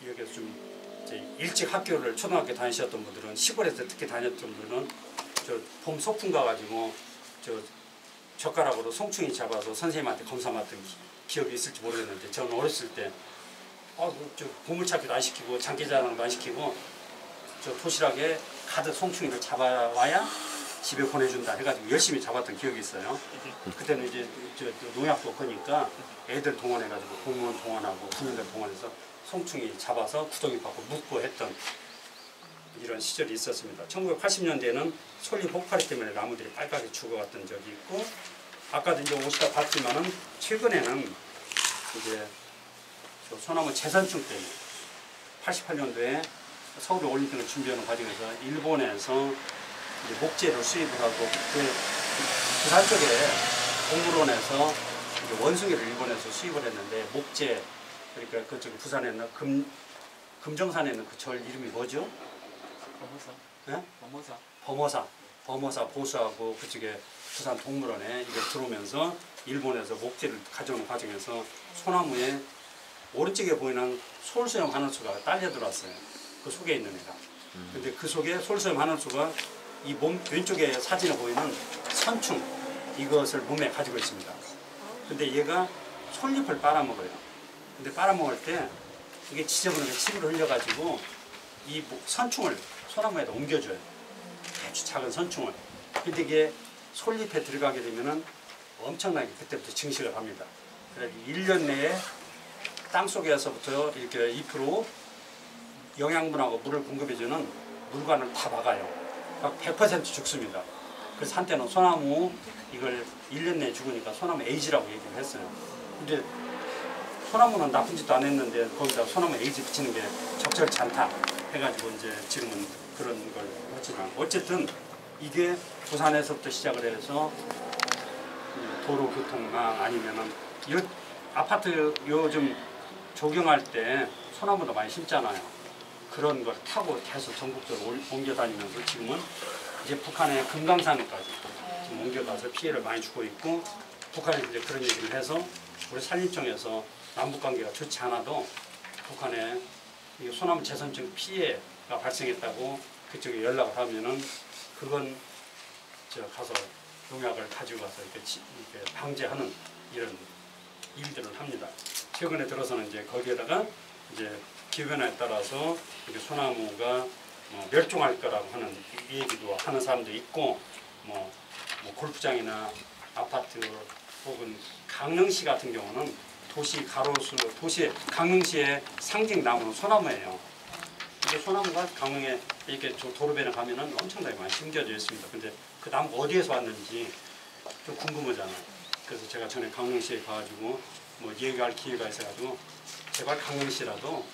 여기서 좀 일찍 학교를 초등학교 다니셨던 분들은 시골에서 특히 다녔던 분들은 저 봄 소풍 가가지고 저 젓가락으로 송충이 잡아서 선생님한테 검사 맡은 기억이 있을지 모르겠는데 저는 어렸을 때 저 보물찾기도 안 시키고 장기자랑도 안 시키고 저 도시락에 가득 송충이를 잡아와야 집에 보내준다 해가지고 열심히 잡았던 기억이 있어요. 그때는 이제 저 농약도 없으니까 애들 동원해가지고 공무원 동원하고 군인들 동원해서 송충이 잡아서 구덩이 받고 묻고 했던 이런 시절이 있었습니다. 1980년대에는 솔리 폭발이 때문에 나무들이 빨갛게 죽어갔던 적이 있고 아까도 이제 오시다 봤지만은 최근에는 이제 저 소나무 재산충 때문에 88년도에 서울 올림픽을 준비하는 과정에서 일본에서 이제 목재를 수입을 하고 그때 부산 쪽에 동물원에서 이제 원숭이를 일본에서 수입을 했는데 목재 그러니까 그쪽 부산에 있는 금정산에 있는 그 절 이름이 뭐죠? 범어사. 네? 범어사. 범어사 보수하고 그쪽에 부산 동물원에 이걸 들어오면서 일본에서 목재를 가져오는 과정에서 소나무에 오른쪽에 보이는 솔수염 하늘수가 딸려 들어왔어요. 그 속에 있는 애가. 근데 그 속에 솔수염 하늘수가 이 몸 왼쪽에 사진에 보이는 선충 이것을 몸에 가지고 있습니다. 근데 얘가 솔잎을 빨아먹어요. 근데 빨아먹을 때 이게 지저분하게 침을 흘려가지고 이 선충을 소나무에다 옮겨줘요. 아주 작은 선충을. 근데 이게 솔잎에 들어가게 되면은 엄청나게 그때부터 증식을 합니다. 그래서 1년 내에 땅 속에서부터 이렇게 잎으로 영양분하고 물을 공급해주는 물관을 다 막아요. 막 100% 죽습니다. 그래서 한때는 소나무 이걸 1년 내에 죽으니까 소나무 에이즈라고 얘기를 했어요. 근데 소나무는 나쁜 짓도 안 했는데 거기다 소나무 에이즈 붙이는 게 적절치 않다 해가지고 이제 지금은 그런 걸 하지만 어쨌든 이게 부산에서부터 시작을 해서 도로교통망 아니면은 아파트 요즘 조경할 때 소나무도 많이 심잖아요. 그런 걸 타고 계속 전국적으로 옮겨 다니면서 지금은 이제 북한의 금강산까지 지금 옮겨가서 피해를 많이 주고 있고 북한에 이제 그런 얘기를 해서 우리 산림청에서 남북관계가 좋지 않아도 북한에 소나무 재선증 피해가 발생했다고 그쪽에 연락을 하면은 그건 제가 가서 농약을 가지고 가서 이렇게 방제하는 이런 일들을 합니다. 최근에 들어서는 이제 거기에다가 이제 기후변화에 따라서 이제 소나무가 멸종할 거라고 하는 얘기도 하는 사람도 있고 뭐 골프장이나 아파트 혹은 강릉시 같은 경우는 도시 가로수 도시 강릉시의 상징 나무는 소나무예요. 이게 소나무가 강릉에 이렇게 도로변에 가면은 엄청나게 많이 심겨져 있습니다. 근데 그 나무가 어디에서 왔는지 좀 궁금하잖아요. 그래서 제가 전에 강릉시에 가가지고 뭐 얘기할 기회가 있어가지고 제발 강릉시라도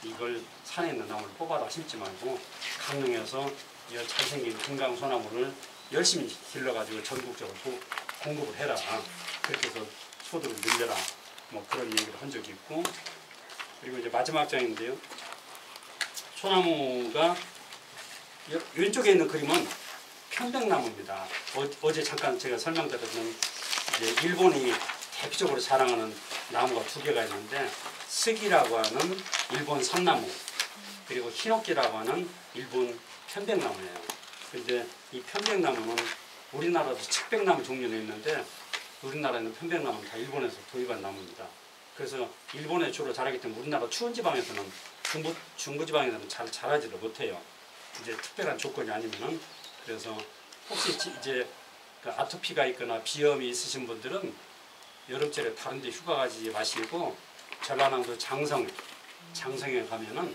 이걸 산에 있는 나무를 뽑아다 심지 말고 강릉에서 이 잘생긴 금강 소나무를 열심히 길러가지고 전국적으로 공급을 해라. 그렇게 해서 소득을 늘려라. 뭐 그런 얘기를 한 적이 있고 그리고 이제 마지막 장인데요. 소나무가 왼쪽에 있는 그림은 편백나무입니다. 어제 잠깐 제가 설명드렸던 이제 일본이 대표적으로 자랑하는 나무가 두 개가 있는데 스기라고 하는 일본 산나무 그리고 히노키라고 하는 일본 편백나무예요. 근데 이 편백나무는 우리나라도 측백나무 종류는 있는데 우리나라에는 편백나무는 다 일본에서 도입한 나무입니다. 그래서 일본에 주로 자라기 때문에 우리나라 추운 지방에서는 중부지방에서는 잘 자라지를 못해요. 이제 특별한 조건이 아니면은 그래서 혹시 이제 그 아토피가 있거나 비염이 있으신 분들은 여름철에 다른데 휴가 가지 마시고 전라남도 장성에 가면은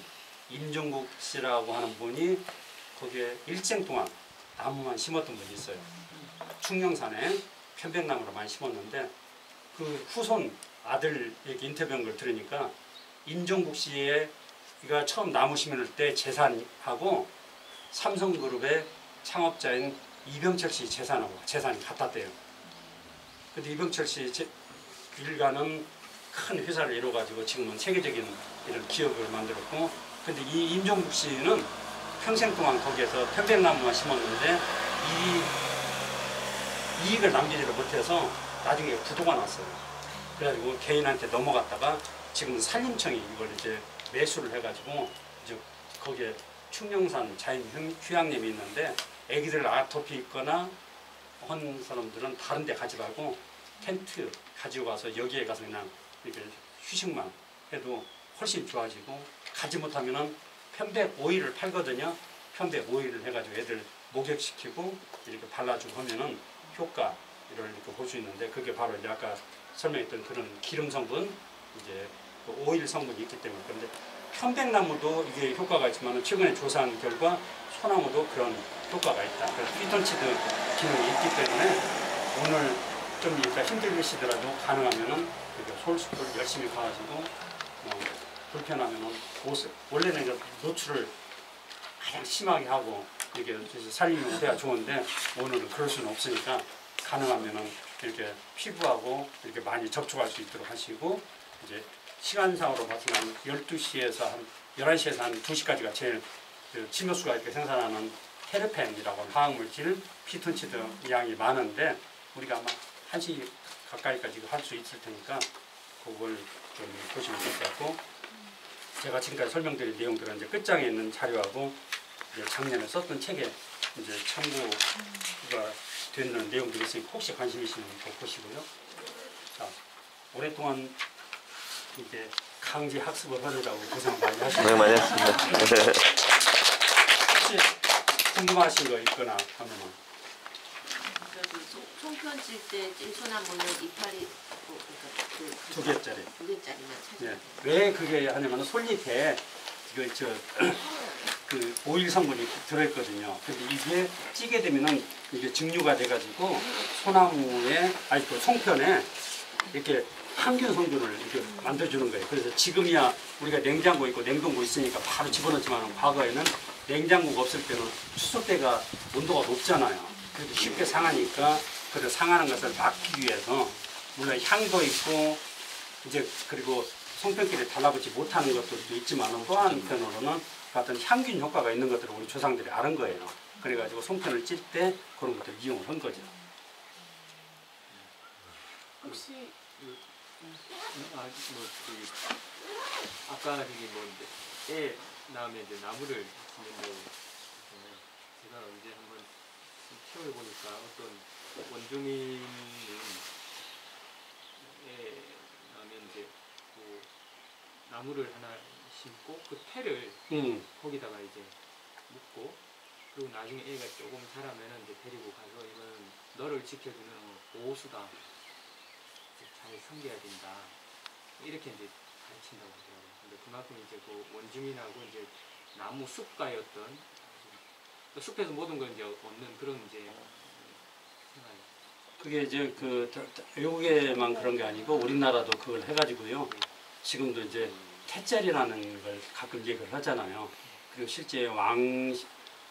임종국 씨라고 하는 분이 거기에 일생 동안 나무만 심었던 분이 있어요. 충령산에 편백나무를 많이 심었는데 그 후손 아들에게 인터뷰한 걸 들으니까 임종국 씨가 처음 나무 심을 때 재산하고 삼성그룹의 창업자인 이병철 씨 재산이 같았대요. 근데 이병철 씨 일가는 큰 회사를 이뤄가지고 지금은 세계적인 이런 기업을 만들었고, 근데 이 임종국 씨는 평생 동안 거기에서 편백나무만 심었는데 이 이익을 남기지를 못해서 나중에 부도가 났어요. 그래가지고 개인한테 넘어갔다가 지금 산림청이 이걸 이제 매수를 해가지고 이제 거기에 충령산 자연 휴양림이 있는데 애기들 아토피 있거나 한 사람들은 다른 데 가지 말고 텐트 가지고 가서 여기에 가서 그냥 이렇게 휴식만 해도 훨씬 좋아지고 가지 못하면은 편백 오일을 팔거든요. 편백 오일을 해가지고 애들 목욕시키고 이렇게 발라주고 하면은 효과를 이렇게 볼 수 있는데 그게 바로 이제 아까 설명했던 그런 기름 성분 이제 그 오일 성분이 있기 때문에 그런데 편백나무도 이게 효과가 있지만 최근에 조사한 결과 소나무도 그런 효과가 있다. 그래서 피톤치드 기능이 있기 때문에 오늘 좀 이따 힘들시더라도 가능하면은 솔숲을 열심히 가가지고 불편하면은 원래는 이제 노출을 가장 심하게 하고 이렇게 살리면 돼야 좋은데 오늘은 그럴 수는 없으니까 가능하면은 이렇게 피부하고 이렇게 많이 접촉할 수 있도록 하시고 이제 시간상으로 봐서는 12시에서 한 11시에서 한 2시까지가 제일 그 침효수가 이렇게 생산하는 테르펜이라고 하는 화학물질 피톤치드 양이 많은데 우리가 아마 1시 가까이까지 할 수 있을 테니까 그걸 좀 보시면 될 것 같고 제가 지금까지 설명드린 내용들은 이제 끝장에 있는 자료하고 이제 작년에 썼던 책에 이제 참고가 되는 내용들이 있으니까 혹시 관심 있으면 더 보시고요. 자, 오랫동안 이제 강제 학습을 하느라고 고생 많이 하셨습니다. 네, 많이 했습니다. 혹시 궁금하신 거 있거나 하면은 저기 송편 찔때 찔소나무는 이파리 두 개짜리. 두 개짜리만 찾아야 예. 왜 그게 하냐면 솔잎에 그 오일 성분이 들어있거든요. 근데 이게 찌게 되면은 이게 증류가 돼가지고 소나무에 아니 그 송편에 이렇게 항균 성분을 이렇게 만들어주는 거예요. 그래서 지금이야 우리가 냉장고 있고 냉동고 있으니까 바로 집어넣지만 과거에는 냉장고가 없을 때는 추석 때가 온도가 높잖아요. 그래도 쉽게 상하니까 그 상하는 것을 막기 위해서 물론 향도 있고 이제 그리고 송편끼리 달라붙지 못하는 것들도 있지만 또 한편으로는 같은 향균 효과가 있는 것들을 우리 조상들이 아는 거예요. 그래가지고 송편을 찔 때 그런 것들을 이용을 한 거죠. 혹시 아까 저기 애 낳으면 이제 나무를 짓는데 제가 언제 한번 시험해 보니까 어떤 원주민은 애 낳으면 이제 그 나무를 하나 심고 그 태를 거기다가 이제 묻고 그리고 나중에 애가 조금 자라면은 이제 데리고 가서 이거는 너를 지켜주는 보호수다. 잘 섬겨야 된다. 이렇게 이제 가르친다고 하더라고요. 근데 그만큼 이제 그 원주민하고 이제 나무 숲과의 어떤 또 숲에서 모든 걸 이제 얻는 그런 이제 생활. 그게 이제 그 외국에만 그런 게 아니고 우리나라도 그걸 해가지고요. 지금도 이제 태짤이라는 걸 가끔 얘기를 하잖아요. 그리고 실제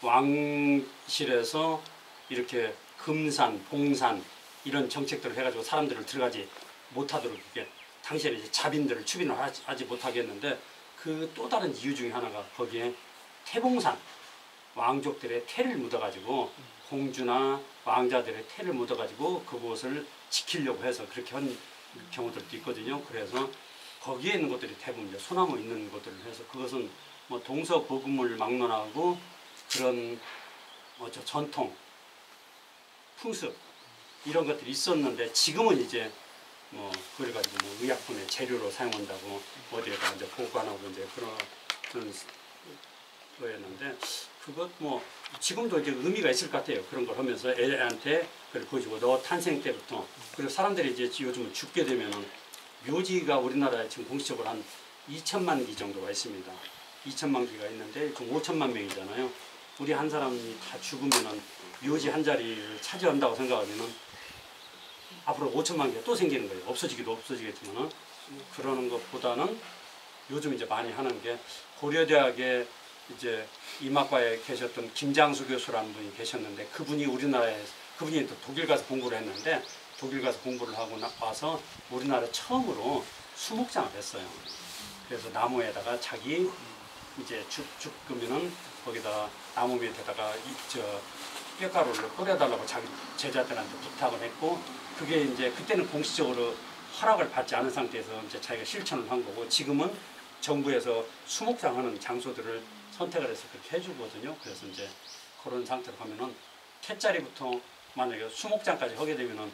왕실에서 이렇게 금산, 봉산 이런 정책들을 해가지고 사람들을 들어가지 못하도록 이게 당시에는 이제 자빈들을 추빈을 하지 못하게 했는데 그 또 다른 이유 중에 하나가 거기에 태봉산 왕족들의 태를 묻어가지고 공주나 왕자들의 태를 묻어가지고 그곳을 지키려고 해서 그렇게 한 경우들도 있거든요. 그래서 거기에 있는 것들이 대부분 이제 소나무 있는 것들을 해서 그것은 뭐 동서고금을 막론하고 그런 전통, 풍습 이런 것들이 있었는데 지금은 이제 뭐 그래가지고 뭐 의약품의 재료로 사용한다고 어디에다 이제 보관하고 이제 그런 거였는데 그것 뭐 지금도 이제 의미가 있을 것 같아요. 그런 걸 하면서 애한테 그걸 보여주고 너 탄생 때부터 그리고 사람들이 이제 요즘은 죽게 되면은 묘지가 우리나라에 지금 공식적으로 한 2천만 기 정도가 있습니다. 2천만 기가 있는데 지금 5천만 명이잖아요. 우리 한 사람이 다 죽으면은 묘지 한 자리를 차지한다고 생각하면은 앞으로 5천만 개가 또 생기는 거예요. 없어지기도 없어지겠지만은 그러는 것보다는 요즘 이제 많이 하는 게 고려대학에 이제 이마과에 계셨던 김장수 교수라는 분이 계셨는데 그분이 그분이 또 독일 가서 공부를 했는데 독일 가서 공부를 하고 와서 우리나라 처음으로 수목장을 했어요. 그래서 나무에다가 자기 이제 죽으면은 거기다 나무 밑에다가 뼈가루를 뿌려달라고 자기 제자들한테 부탁을 했고 그게 이제 그때는 공식적으로 허락을 받지 않은 상태에서 이제 자기가 실천을 한 거고 지금은 정부에서 수목장 하는 장소들을 선택을 해서 그렇게 해주거든요. 그래서 이제 그런 상태로 가면은 태자리부터 만약에 수목장까지 하게 되면은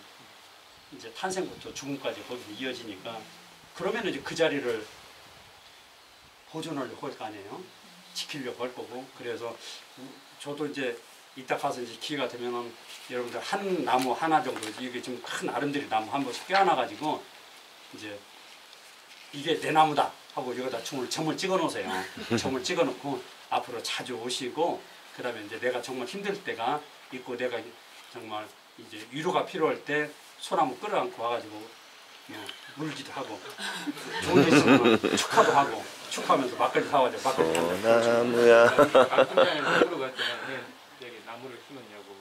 이제 탄생부터 죽음까지 거기서 이어지니까 그러면 이제 그 자리를 보존을 할 거 아니에요. 지키려고 할 거고. 그래서 저도 이제 이따 가서 이제 기회가 되면은 여러분들 한 나무 하나 정도, 이게 좀 큰 아름드리 나무 한 번씩 껴안아가지고 이제 이게 내 나무다 하고 여기다 점을 찍어 놓으세요. 점을 찍어 놓고 앞으로 자주 오시고, 그 다음에 이제 내가 정말 힘들 때가 있고, 내가 정말 이제 위로가 필요할 때 소나무 끌어안고 와가지고 물기도 하고, 좋은 데 있으면 축하도 하고, 축하하면서 막걸리 사와가지고 막걸리 한다. 나무야. 방송장에서 물어봤잖아. 왜 여기 나무를 심었냐고.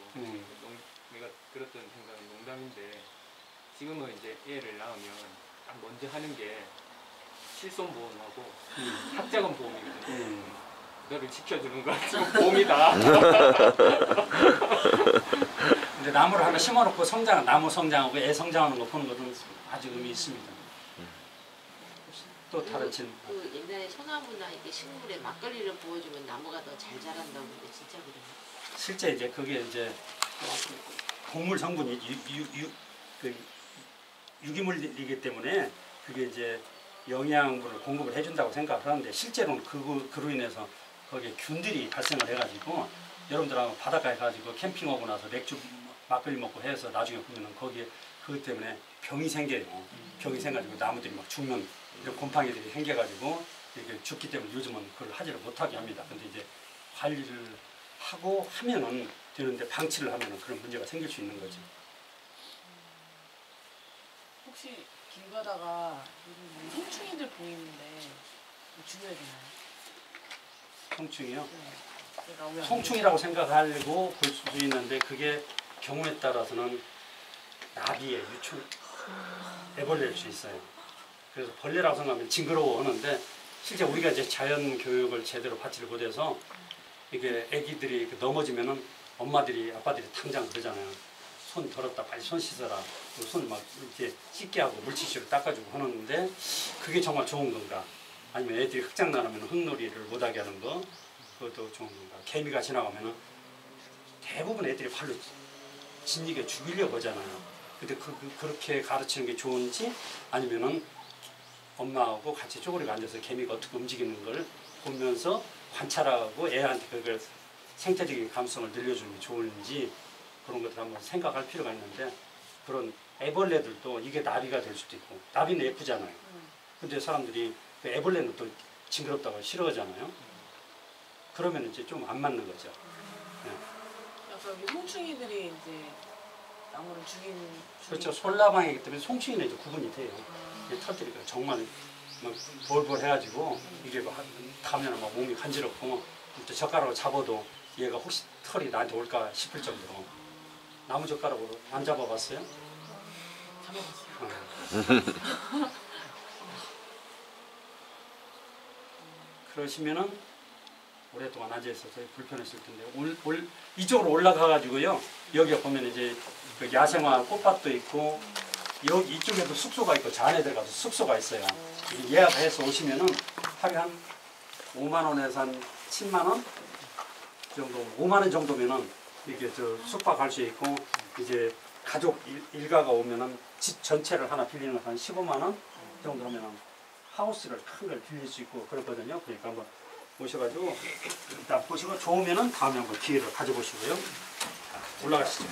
내가 들었던 생각은 농담인데, 지금은 이제 애를 낳으면 딱 먼저 하는 게 실손보험하고 학자금 보험이거든요. 너를 지켜주는 거 지금 보험이다. 근데 나무를 하나 심어놓고 나무 성장하고 애 성장하는 거 보는 것은 아주 의미 있습니다. 또 다른 질문. 그 옛날에 소나무나 이게 식물에 막걸리를 부어주면 나무가 더 잘 자란다고 그러는데 진짜 그래요? 실제 이제 그게 이제 곡물 성분이 유기물이기 때문에 그게 이제 영양분을 공급을 해준다고 생각을 하는데, 실제로는 그로 인해서 거기에 균들이 발생을 해가지고, 여러분들하고 바닷가에 가지고 캠핑 오고 나서 맥주 막걸리 먹고 해서 나중에 보면은 거기에 그것 때문에 병이 생겨요. 병이 생겨가지고 나무들이 막 죽는 이런 곰팡이들이 생겨가지고 이렇게 죽기 때문에 요즘은 그걸 하지를 못하게 합니다. 근데 이제 관리를 하고 하면은 되는데, 방치를 하면은 그런 문제가 생길 수 있는 거지. 혹시 길 가다가 요즘 성충이들 보이는데 뭐 죽여야 되나요? 성충이요? 네. 제가 왜 성충이라고 생각하려고 볼 수도 있는데, 그게 경우에 따라서는 나비의 유출, 애벌레일 수 있어요. 그래서 벌레라고 생각하면 징그러워 하는데, 실제 우리가 이제 자연 교육을 제대로 받지를 못해서 이게 애기들이 넘어지면은 엄마들이 아빠들이 당장 그러잖아요. 손 더럽다, 빨리 손 씻어라, 손 막 이렇게 씻게 하고 물티슈로 닦아주고 하는데, 그게 정말 좋은 건가? 아니면 애들이 흑장난하면 흙놀이를 못하게 하는 거, 그것도 좋은 건가? 개미가 지나가면은 대부분 애들이 발로 진이게 죽이려고 하잖아요. 근데 그렇게 가르치는 게 좋은지, 아니면은 엄마하고 같이 쪼그리고 앉아서 개미가 어떻게 움직이는 걸 보면서 관찰하고 애한테 그걸 생태적인 감성을 늘려주는 게 좋은지, 그런 것들 한번 생각할 필요가 있는데, 그런 애벌레들도 이게 나비가 될 수도 있고, 나비는 예쁘잖아요. 근데 사람들이 그 애벌레는 또 징그럽다고 싫어하잖아요. 그러면 이제 좀 안 맞는 거죠. 네. 그래서 여기 송충이들이 이제 나무를 죽이는 그렇죠. 솔라방이기 때문에 송충이는 이제 구분이 돼요. 털들이 정말 막 볼볼 해가지고 이게 막 가면 막 몸이 간지럽고, 또 젓가락으로 잡아도 얘가 혹시 털이 나한테 올까 싶을 정도로. 나무 젓가락으로 안 잡아봤어요? 잡아봤어요. 그러시면은 오랫동안 앉아있어서 불편했을 텐데, 이쪽으로 올라가가지고요, 여기 보면 이제 그 야생화 꽃밭도 있고, 여기 이쪽에도 숙소가 있고, 저 안에 들어가서 숙소가 있어요. 예약해서 오시면은 하루에 한 5만 원에서 한 7만 원 정도, 5만 원 정도면은 이렇게 저 숙박할 수 있고, 이제 가족 일가가 오면은 집 전체를 하나 빌리는 건 한 15만 원 정도 하면은 하우스를 큰 걸 빌릴 수 있고 그렇거든요. 그러니까 한번 오셔가지고 일단 보시고 좋으면은 다음에 한번 기회를 가져보시고요. 올라가시죠.